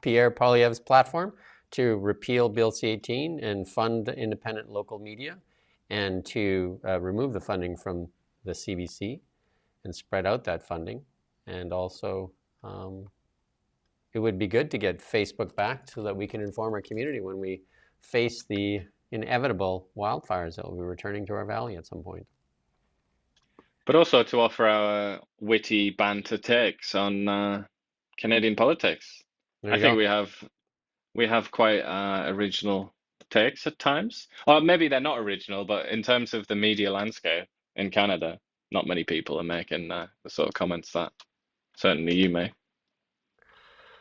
Pierre Poilievre's platform to repeal Bill C-18 and fund independent local media, and to remove the funding from the CBC and spread out that funding. And also, it would be good to get Facebook back so that we can inform our community when we face the inevitable wildfires that will be returning to our valley at some point. But also to offer our witty banter takes on Canadian politics. I think we have quite original takes at times. Or maybe they're not original, but in terms of the media landscape in Canada, not many people are making the sort of comments that certainly you make.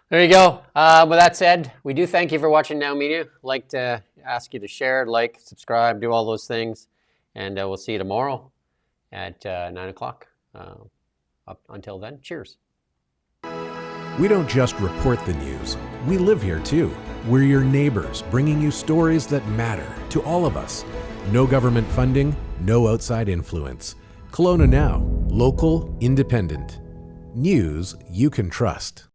There you go. With that said, we do thank you for watching Now Media. I'd like to ask you to share, like, subscribe, do all those things. And we'll see you tomorrow at 9 o'clock. Up until then, cheers. We don't just report the news. We live here too. We're your neighbors, bringing you stories that matter to all of us. No government funding, no outside influence. Kelowna Now, local, independent. News you can trust.